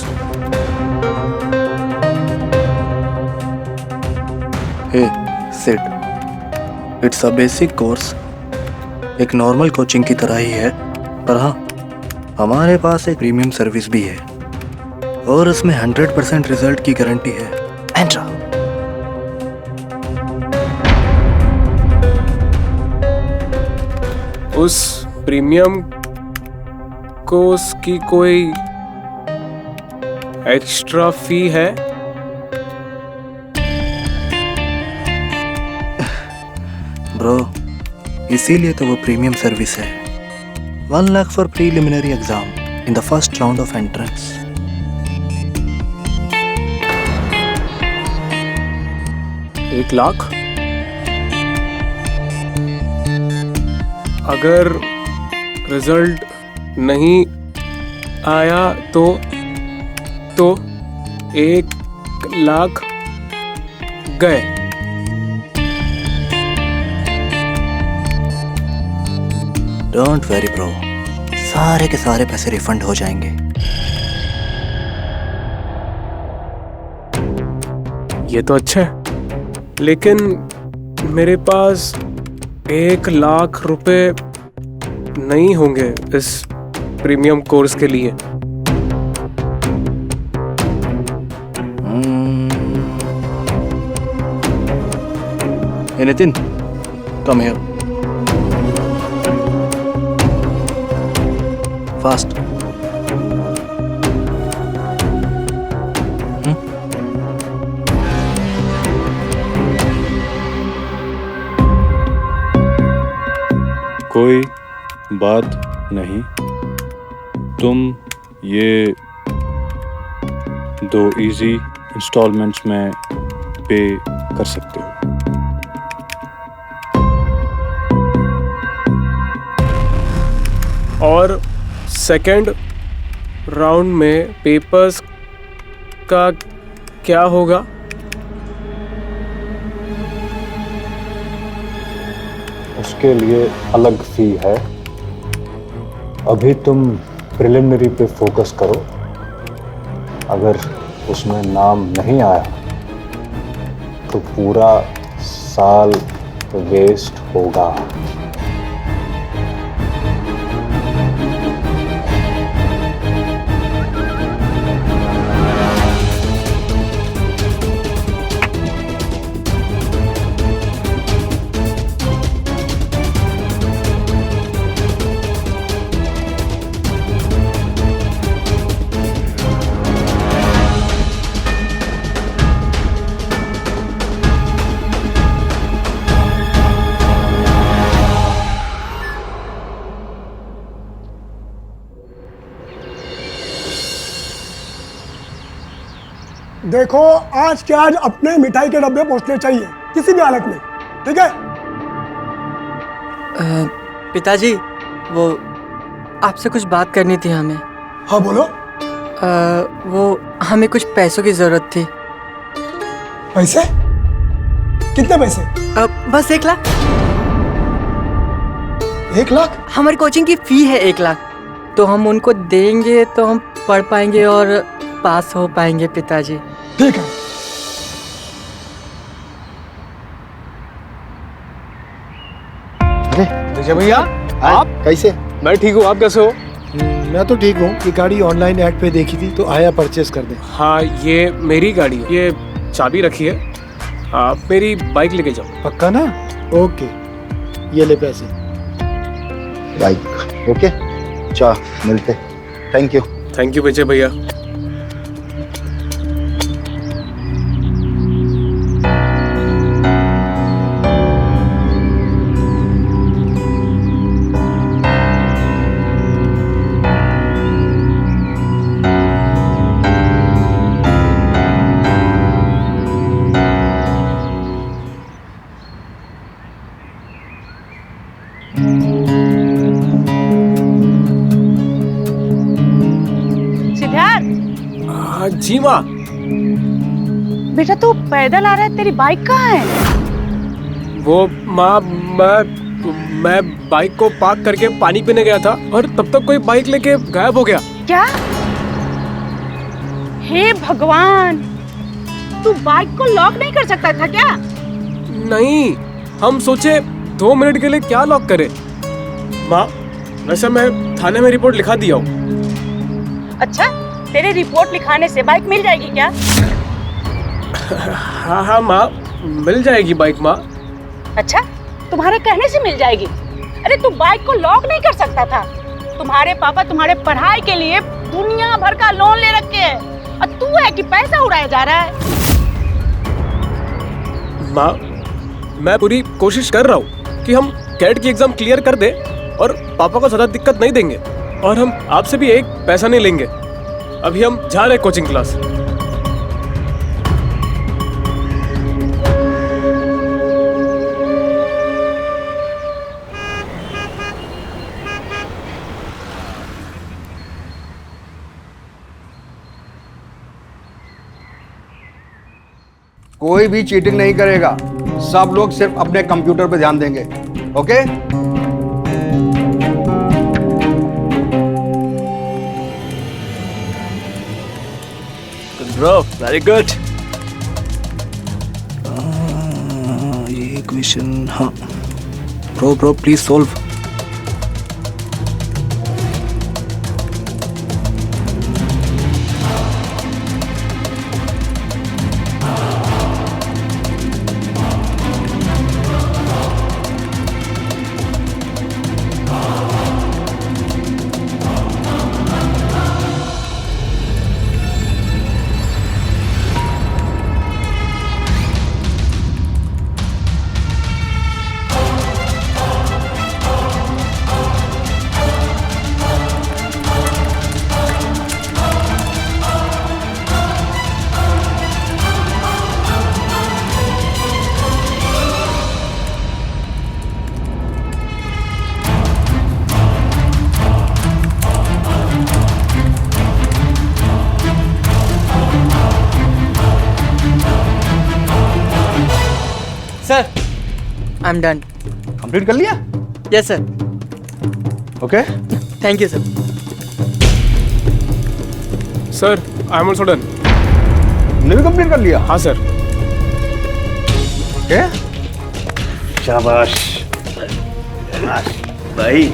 Speaker 6: Hey, sit. It's a basic course. एक नॉर्मल कोचिंग की तरह ही है, पर हाँ, हमारे पास एक प्रीमियम सर्विस भी है और उसमें 100% रिजल्ट की गारंटी है। एंट्रा।
Speaker 7: उस प्रीमियम कोर्स की कोई एक्स्ट्रा फी है?
Speaker 6: ब्रो, इसीलिए तो वो प्रीमियम सर्विस है। 1 lakh for preliminary exam in the first round of entrance.
Speaker 7: एक लाख? अगर रिजल्ट नहीं आया तो 1 लाख गए।
Speaker 6: डोंट वेरी ब्रो, सारे के सारे पैसे रिफंड हो जाएंगे।
Speaker 7: ये तो अच्छा है, लेकिन मेरे पास 1 लाख रुपए नहीं होंगे इस प्रीमियम कोर्स के लिए।
Speaker 6: Hey Nitin, come here. Fast.
Speaker 10: कोई बात नहीं, तुम ये 2 इजी इंस्टॉलमेंट्स में पे कर सकते हो।
Speaker 7: और सेकंड राउंड में पेपर्स का क्या होगा?
Speaker 10: उसके लिए अलग फी है। अभी तुम प्रिलिमिनरी पे फोकस करो, अगर उसमें नाम नहीं आया तो पूरा साल वेस्ट होगा।
Speaker 15: देखो, आज के आज अपने मिठाई के डब्बे पहुंचने चाहिए किसी भी हालत में, ठीक है?
Speaker 9: पिताजी, वो आपसे कुछ बात करनी थी हमें।
Speaker 15: हाँ बोलो।
Speaker 9: वो हमें कुछ पैसों की जरूरत थी।
Speaker 15: पैसे? कितने पैसे?
Speaker 9: बस 1 लाख।
Speaker 15: 1 लाख?
Speaker 9: हमारी कोचिंग की फी है 1 लाख, तो हम उनको देंगे तो हम पढ़ पाएंगे और पास हो पाएंगे पिताजी।
Speaker 15: ठीक है।
Speaker 7: विजय भैया, आप
Speaker 3: कैसे?
Speaker 7: मैं ठीक हूँ, आप कैसे हो?
Speaker 16: मैं तो ठीक हूँ। ये गाड़ी ऑनलाइन ऐड पे देखी थी तो आया परचेस कर दे।
Speaker 7: हाँ, ये मेरी गाड़ी है, ये चाबी रखी है, आप मेरी बाइक लेके जाओ।
Speaker 16: पक्का ना? ओके, ये ले पैसे।
Speaker 3: बाइक ओके, चलो मिलते। Thank you.
Speaker 7: थैंक यू विजय भैया। जी माँ।
Speaker 12: बेटा तू पैदल आ रहा है, तेरी बाइक कहाँ है?
Speaker 7: वो माँ, मैं बाइक को पार्क करके पानी पीने गया था और तब तक कोई बाइक लेके गायब हो गया।
Speaker 12: क्या? हे भगवान, तू बाइक को लॉक नहीं कर सकता था क्या?
Speaker 7: नहीं, हम सोचे 2 मिनट के लिए क्या लॉक करें। माँ, वैसे मैं थाने में रिपोर्ट लिखा दिया हूँ।
Speaker 12: अच्छा, तेरे रिपोर्ट लिखाने से बाइक मिल जाएगी क्या?
Speaker 7: हाँ माँ, मिल जाएगी बाइक माँ।
Speaker 12: अच्छा, तुम्हारे कहने से मिल जाएगी? अरे तू बाइक को लॉक नहीं कर सकता था? तुम्हारे पापा तुम्हारे पढ़ाई के लिए दुनिया भर का लोन ले रखे हैं और तू है कि पैसा उड़ाया जा रहा है।
Speaker 7: माँ, मैं पूरी कोशिश कर रहा हूँ कि हम कैट की एग्जाम क्लियर कर दे और पापा को ज्यादा दिक्कत नहीं देंगे और हम आपसे भी एक पैसा नहीं लेंगे। अभी हम जा रहे हैं कोचिंग क्लास।
Speaker 17: कोई भी चीटिंग नहीं करेगा, सब लोग सिर्फ अपने कंप्यूटर पे ध्यान देंगे। ओके?
Speaker 6: Bro, very good. ये इक्वेशन, हाँ bro please solve.
Speaker 9: Sir, I am done.
Speaker 17: Complete कर लिया?
Speaker 9: Yes sir.
Speaker 17: Okay,
Speaker 9: thank you sir.
Speaker 7: Sir, I am also done.
Speaker 17: तुमने भी कंप्लीट कर लिया?
Speaker 7: हाँ सर।
Speaker 17: ओके, शाबाश भाई,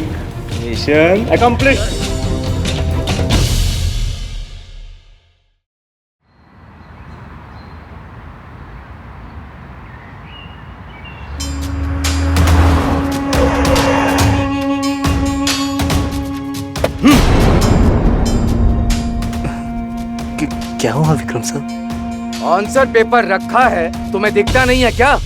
Speaker 17: मिशन अकम्प्लिश।
Speaker 6: क्या हुआ विक्रम सर?
Speaker 13: आंसर पेपर रखा है, तुम्हें दिखता नहीं है क्या?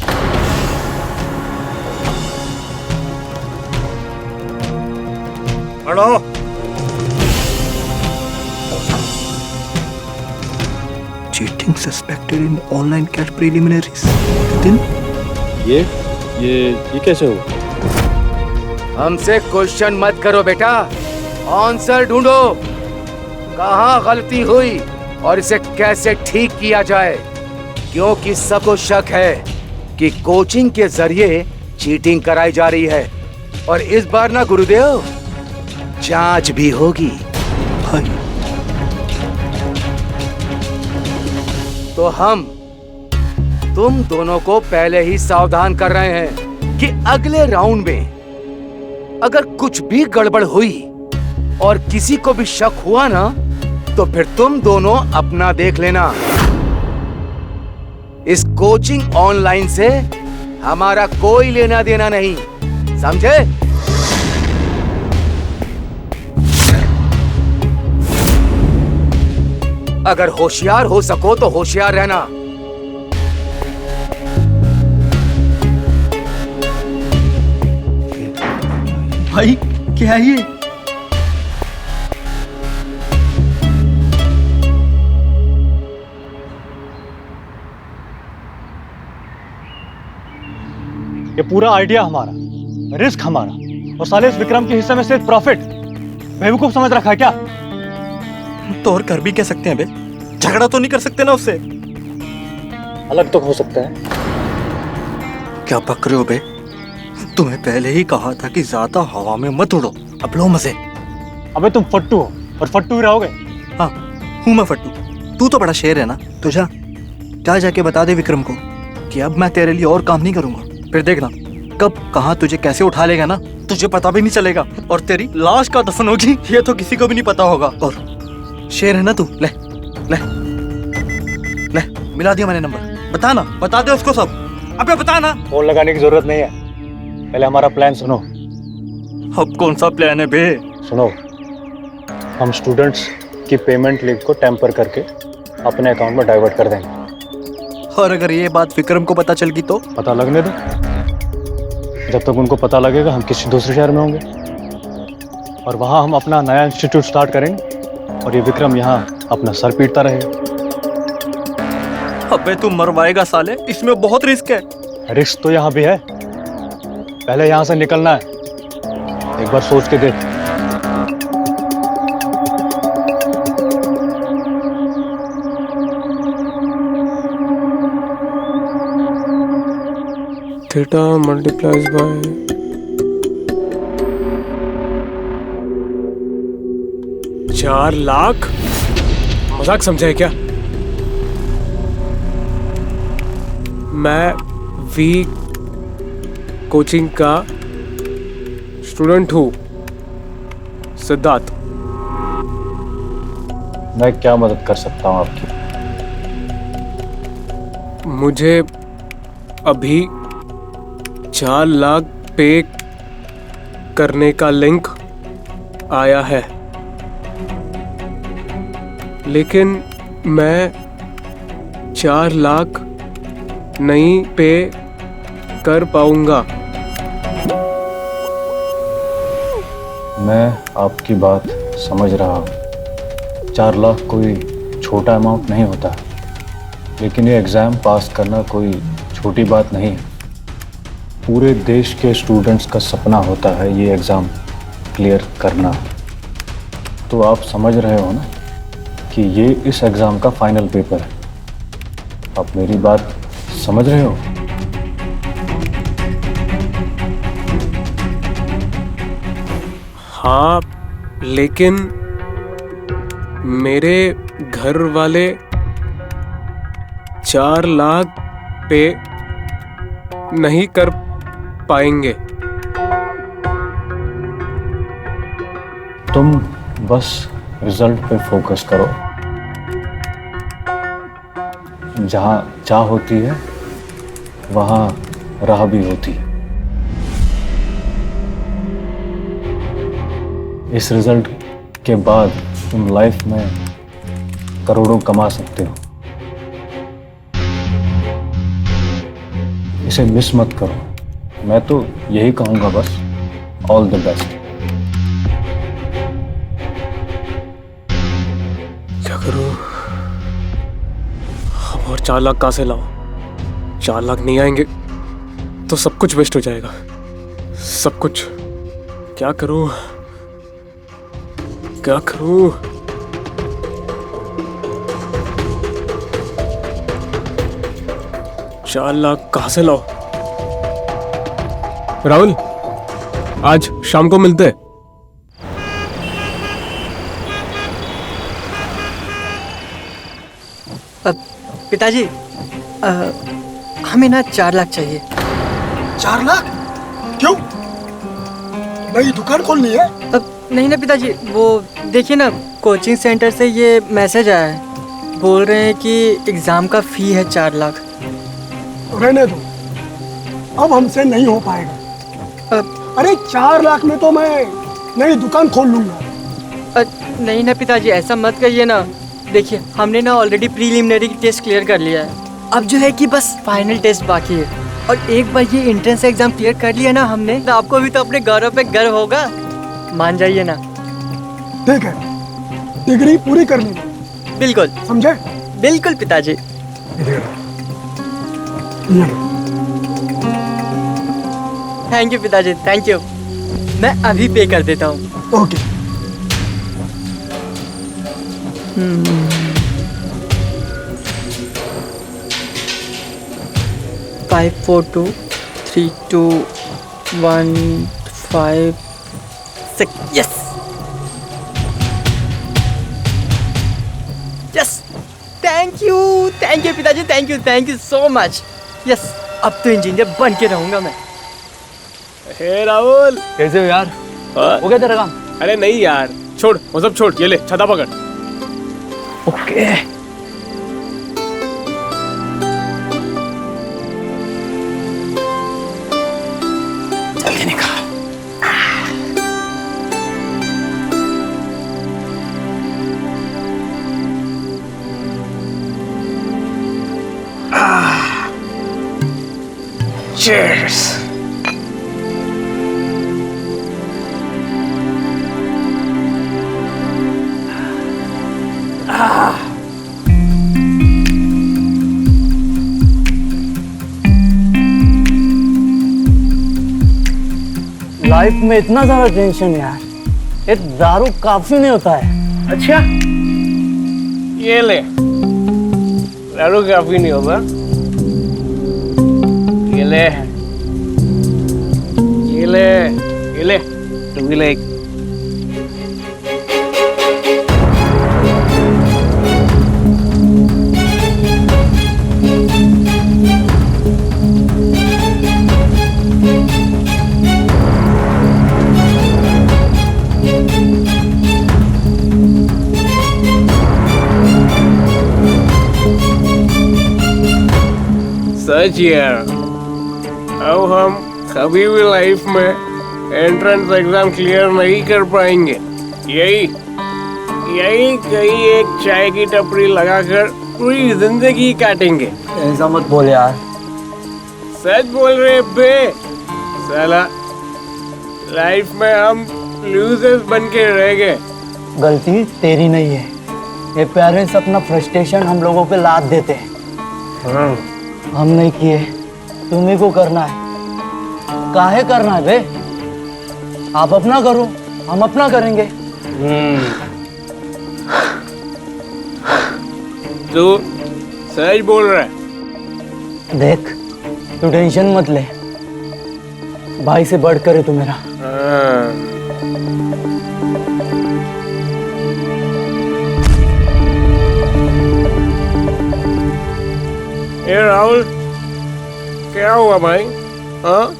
Speaker 17: पढ़ो।
Speaker 6: चीटिंग सस्पेक्टेड इन ऑनलाइन कैट प्रीलिमिनरीज। दिन
Speaker 10: ये कैसे हुआ?
Speaker 13: हमसे क्वेश्चन मत करो बेटा, आंसर ढूंढो। कहाँ गलती हुई और इसे कैसे ठीक किया जाए, क्योंकि सबको शक है कि कोचिंग के जरिए चीटिंग कराई जा रही है। और इस बार ना गुरुदेव, जांच भी होगी।
Speaker 6: भाई
Speaker 13: तो हम तुम दोनों को पहले ही सावधान कर रहे हैं कि अगले राउंड में अगर कुछ भी गड़बड़ हुई और किसी को भी शक हुआ ना, तो फिर तुम दोनों अपना देख लेना। इस कोचिंग ऑनलाइन से हमारा कोई लेना देना नहीं, समझे? अगर होशियार हो सको तो होशियार रहना।
Speaker 6: भाई क्या है ये?
Speaker 10: ये पूरा आइडिया हमारा, रिस्क हमारा, और साले इस विक्रम के हिस्से में सिर्फ प्रॉफिट। बेवकूफ समझ रखा है क्या?
Speaker 6: तो और कर भी क्या सकते हैं बे? झगड़ा तो नहीं कर सकते ना उससे?
Speaker 10: अलग तो हो सकता है।
Speaker 6: क्या पक रहे हो बे? तुम्हें पहले ही कहा था कि ज्यादा हवा में मत उड़ो। अब लो मजे।
Speaker 10: अबे तुम फट्टू हो और फट्टू ही रहोगे।
Speaker 6: हाँ हूँ मैं फट्टू, तू तो बड़ा शेर है ना। तो जा जाके बता दे विक्रम को कि अब मैं तेरे लिए और काम नहीं करूंगा। फिर देखना कब कहाँ तुझे कैसे उठा लेगा ना, तुझे पता भी नहीं चलेगा, और तेरी लाश का दफन होगी ये तो किसी को भी नहीं पता होगा। और शेर है ना तू। ले ले ले, मिला दिया मैंने नंबर। बता दे उसको सब। अबे बता ना।
Speaker 10: फोन लगाने की जरूरत नहीं है, पहले हमारा प्लान सुनो।
Speaker 6: अब कौन सा प्लान है बे?
Speaker 10: सुनो, हम स्टूडेंट्स की पेमेंट लिंक को टेम्पर करके अपने अकाउंट में डाइवर्ट कर देंगे।
Speaker 6: और अगर ये बात विक्रम को पता चल गई तो?
Speaker 10: पता लगने दो, जब तक उनको पता लगेगा हम किसी दूसरे शहर में होंगे और वहाँ हम अपना नया इंस्टीट्यूट स्टार्ट करेंगे और ये विक्रम यहाँ अपना सर पीटता रहेगा।
Speaker 6: अबे तू मरवाएगा साले, इसमें बहुत रिस्क है।
Speaker 10: रिस्क तो यहाँ भी है, पहले यहाँ से निकलना है। एक बार सोच के देख।
Speaker 7: Theta multiplies by 4 lakh. मजाक समझा है क्या? मैं वी कोचिंग का स्टूडेंट हूँ, सिद्धार्थ।
Speaker 10: मैं क्या मदद कर सकता हूँ आपकी?
Speaker 7: मुझे अभी 4 लाख पे करने का लिंक आया है, लेकिन मैं 4 लाख नहीं पे कर पाऊंगा।
Speaker 10: मैं आपकी बात समझ रहा हूँ। 4 लाख कोई छोटा अमाउंट नहीं होता, लेकिन ये एग्ज़ाम पास करना कोई छोटी बात नहीं है। पूरे देश के स्टूडेंट्स का सपना होता है ये एग्ज़ाम क्लियर करना। तो आप समझ रहे हो ना कि ये इस एग्ज़ाम का फाइनल पेपर है। आप मेरी बात समझ रहे हो?
Speaker 7: हाँ, लेकिन मेरे घर वाले 4 लाख पे नहीं कर पाएंगे।
Speaker 10: तुम बस रिजल्ट पे फोकस करो। जहाँ चाह होती है वहाँ राह भी होती है। इस रिजल्ट के बाद तुम लाइफ में करोड़ों कमा सकते हो। इसे मिस मत करो। मैं तो यही कहूँगा बस, ऑल द बेस्ट।
Speaker 7: क्या करूं? अब और 4 लाख कहाँ से लाऊं? 4 लाख नहीं आएंगे तो सब कुछ वेस्ट हो जाएगा, सब कुछ। क्या करूं? क्या करूं? चार लाख कहाँ से लाओ? राहुल, आज शाम को मिलते हैं।
Speaker 9: पिताजी, हमें ना 4 लाख चाहिए।
Speaker 15: 4 लाख? क्यों? नई दुकान खोलनी है?
Speaker 9: नहीं ना पिताजी, वो देखिए ना, कोचिंग सेंटर से ये मैसेज आया है। बोल रहे हैं कि एग्ज़ाम का फ़ी है 4 लाख।
Speaker 15: रहने दो, अब हमसे नहीं हो पाएगा। अरे 4 लाख में तो मैं नई दुकान खोल लूंगा।
Speaker 9: नहीं ना पिताजी, ऐसा मत कहिए ना। देखिए, हमने ना ऑलरेडी प्रीलिमिनरी टेस्ट क्लियर कर लिया है। अब जो है कि बस फाइनल टेस्ट बाकी है। और एक बार ये एंट्रेंस एग्जाम क्लियर कर लिया ना हमने, तो आपको भी तो अपने गौरव पे गर्व होगा। मान जाइए ना।
Speaker 15: ठीक है, डिग्री पूरी करनी है।
Speaker 9: बिल्कुल,
Speaker 15: समझे?
Speaker 9: बिल्कुल पिताजी। थैंक यू पिताजी, थैंक यू। मैं अभी पे कर देता हूँ।
Speaker 15: Okay.
Speaker 9: 5 4 2 3 2 1 5 6। Yes yes, thank you पिताजी, thank you so much. Yes, अब तो इंजीनियर बन के रहूंगा मैं।
Speaker 7: हे राहुल,
Speaker 6: कैसे हो यार? हो गया तेरा काम?
Speaker 7: अरे नहीं यार, छोड़ वो सब छोड़, ये ले छता पकड़।
Speaker 6: ओके।
Speaker 13: जल्दी निकाल। Cheers.
Speaker 14: लाइफ में इतना ज्यादा टेंशन यार, ये दारू काफी नहीं होता है।
Speaker 7: अच्छा, ये ले, दारू काफी नहीं होगा। ये ले, ये ले तू भी ले। सच यार, अब हम कभी भी लाइफ में एंट्रेंस एग्जाम क्लियर नहीं कर पाएंगे। यही कहीं एक चाय की टपरी लगाकर पूरी जिंदगी काटेंगे।
Speaker 14: ऐसा मत बोल यार।
Speaker 7: सच बोल रहे बे साला, लाइफ में हम लूजर्स बन के रह गए।
Speaker 14: गलती तेरी नहीं है, ये पेरेंट्स अपना फ्रस्ट्रेशन हम लोगों पे लाद देते हैं। हम नहीं किए, तुम्ही को करना है। काहे करना है बे? आप अपना करो, हम अपना करेंगे।
Speaker 7: तू सच बोल रहा है।
Speaker 14: देख, तू टेंशन मत ले, भाई से बढ़कर है तू मेरा।
Speaker 7: ए राहुल, क्या हुआ भाई? हाँ?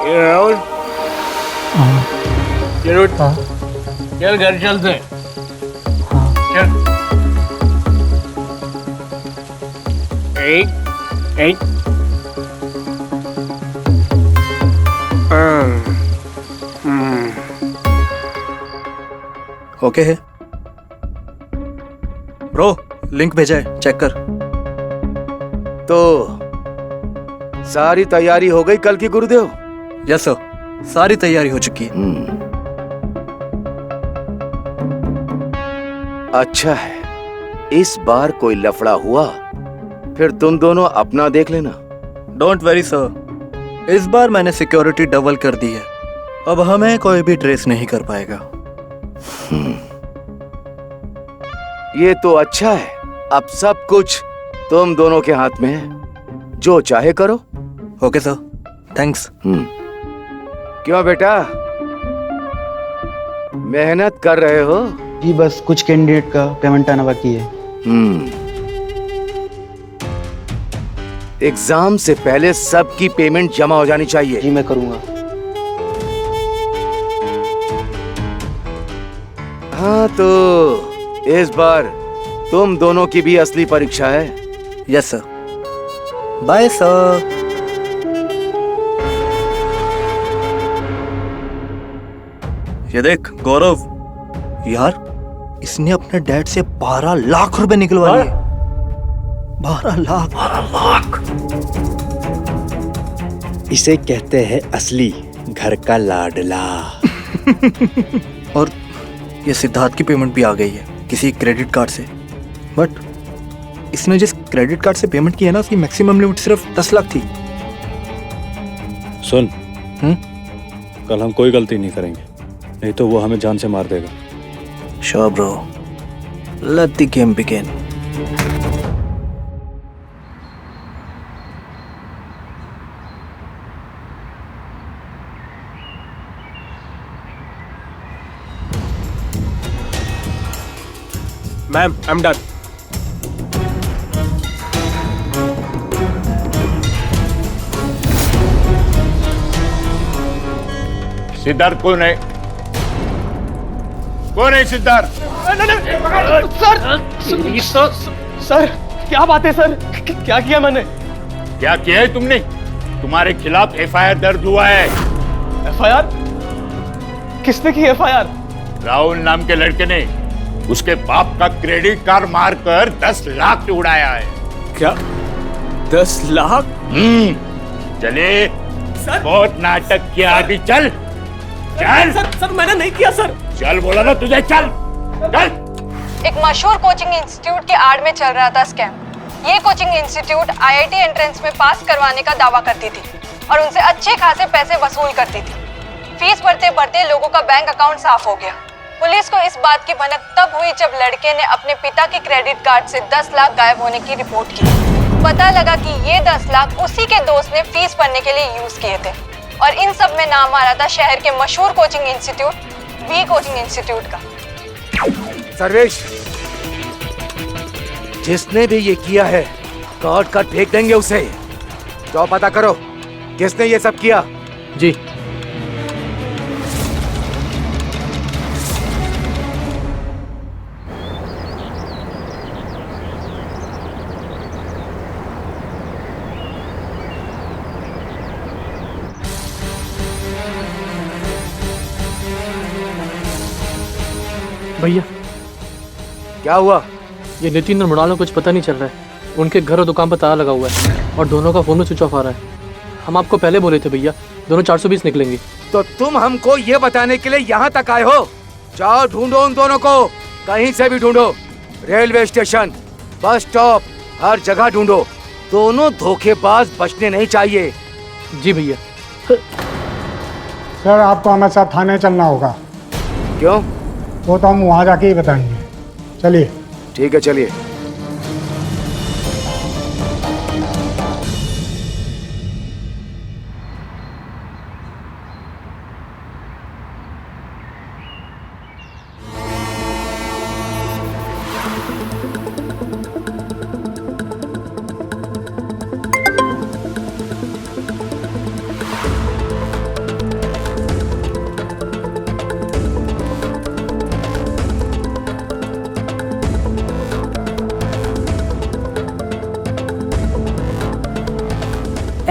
Speaker 7: राहुल, चलो चल घर चलते हैं। चल। एक
Speaker 6: ओके है ब्रो, लिंक भेजा है, चेक कर।
Speaker 13: तो सारी तैयारी हो गई कल की गुरुदेव?
Speaker 6: यस सर, सारी तैयारी हो चुकी है।
Speaker 13: अच्छा है, इस बार कोई लफड़ा हुआ फिर तुम दोनों अपना देख लेना।
Speaker 6: डोंट वरी सर, इस बार मैंने सिक्योरिटी डबल कर दी है, अब हमें कोई भी ट्रेस नहीं कर पाएगा।
Speaker 13: ये तो अच्छा है, अब सब कुछ तुम दोनों के हाथ में है, जो चाहे करो।
Speaker 6: Okay sir, thanks.
Speaker 13: क्यों बेटा, मेहनत कर रहे हो?
Speaker 18: जी बस कुछ कैंडिडेट का पेमेंट आना बाकी है।
Speaker 13: एग्जाम से पहले सबकी पेमेंट जमा हो जानी चाहिए।
Speaker 18: जी मैं करूंगा।
Speaker 13: हाँ तो इस बार तुम दोनों की भी असली परीक्षा है।
Speaker 6: Yes sir, bye sir. ये देख गौरव, यार इसने अपने डैड से 12 लाख रुपए निकलवा लिए। 12 लाख।
Speaker 18: इसे कहते हैं असली घर का लाडला।
Speaker 6: और ये सिद्धार्थ की पेमेंट भी आ गई है किसी क्रेडिट कार्ड से, बट इसने जिस क्रेडिट कार्ड से पेमेंट की है ना, उसकी मैक्सिमम लिमिट सिर्फ 10 लाख थी।
Speaker 10: सुन, कल हम कोई गलती नहीं करेंगे, नहीं तो वो हमें जान से मार देगा।
Speaker 6: Sure bro, Let the game begin.
Speaker 7: Ma'am, I am done.
Speaker 19: Siddharth कौन है? कौन है सिद्धार्थ?
Speaker 9: सर क्या बात है सर? क्या किया मैंने?
Speaker 19: क्या किया है तुमने? तुम्हारे खिलाफ एफआईआर दर्ज हुआ है।
Speaker 9: एफआईआर? किसने की एफआईआर?
Speaker 19: राहुल नाम के लड़के ने उसके बाप का क्रेडिट कार्ड मारकर 10 लाख उड़ाया है।
Speaker 7: क्या 10 लाख?
Speaker 19: चले बहुत नाटक किया, अभी चल चल।
Speaker 9: सर मैंने नहीं किया सर।
Speaker 19: चल बोला ना तुझे, चल चल।
Speaker 1: एक मशहूर कोचिंग इंस्टीट्यूट के आड़ में चल रहा था स्कैम। ये कोचिंग इंस्टीट्यूट आईआईटी एंट्रेंस में पास करवाने का दावा करती थी और उनसे अच्छे खासे पैसे वसूल करती थी। फीस भरते भरते लोगों का बैंक अकाउंट साफ हो गया। पुलिस को इस बात की भनक तब हुई जब लड़के ने अपने पिता के क्रेडिट कार्ड से 10 लाख गायब होने की रिपोर्ट की। पता लगा कि ये 10 लाख उसी के दोस्त ने फीस भरने के लिए यूज किए थे और इन सब में नाम आ रहा था शहर के मशहूर coaching institute B coaching institute का।
Speaker 13: सर्वेश, जिसने भी ये किया है काट काट फेंक देंगे उसे। जाओ पता करो किसने ये सब किया।
Speaker 6: जी।
Speaker 20: भैया
Speaker 13: क्या हुआ?
Speaker 20: ये नितिन और मृणाल को कुछ पता नहीं चल रहा है। उनके घर और दुकान पर ताला लगा हुआ है और दोनों का फोन में स्विच ऑफ आ रहा है। हम आपको पहले बोले थे भैया, दोनों 420 निकलेंगे।
Speaker 13: तो तुम हमको ये बताने के लिए यहाँ तक आए हो? जाओ ढूंढो उन दोनों को, कहीं से भी ढूंढो। रेलवे स्टेशन, बस स्टॉप, हर जगह ढूंढो। दोनों धोखेबाज बचने नहीं चाहिए।
Speaker 20: जी भैया।
Speaker 15: सर आपको हमारे साथ थाने चलना होगा।
Speaker 13: क्यों?
Speaker 15: वो तो हम वहाँ जाके ही बताएंगे। चलिए।
Speaker 13: ठीक है चलिए।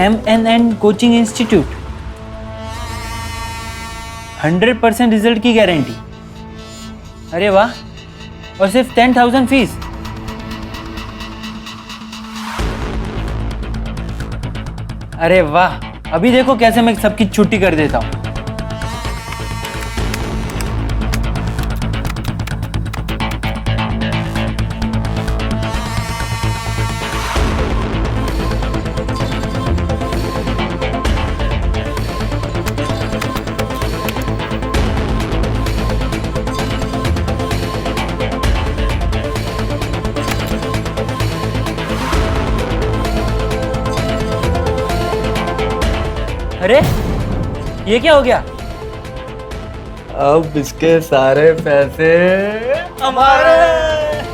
Speaker 14: MNN कोचिंग इंस्टीट्यूट 100% रिजल्ट की गारंटी। अरे वाह, और सिर्फ 10,000 फीस। अरे वाह, अभी देखो कैसे मैं सबकी छुट्टी कर देता हूँ। अरे ये क्या हो गया? अब इसके सारे पैसे हमारे।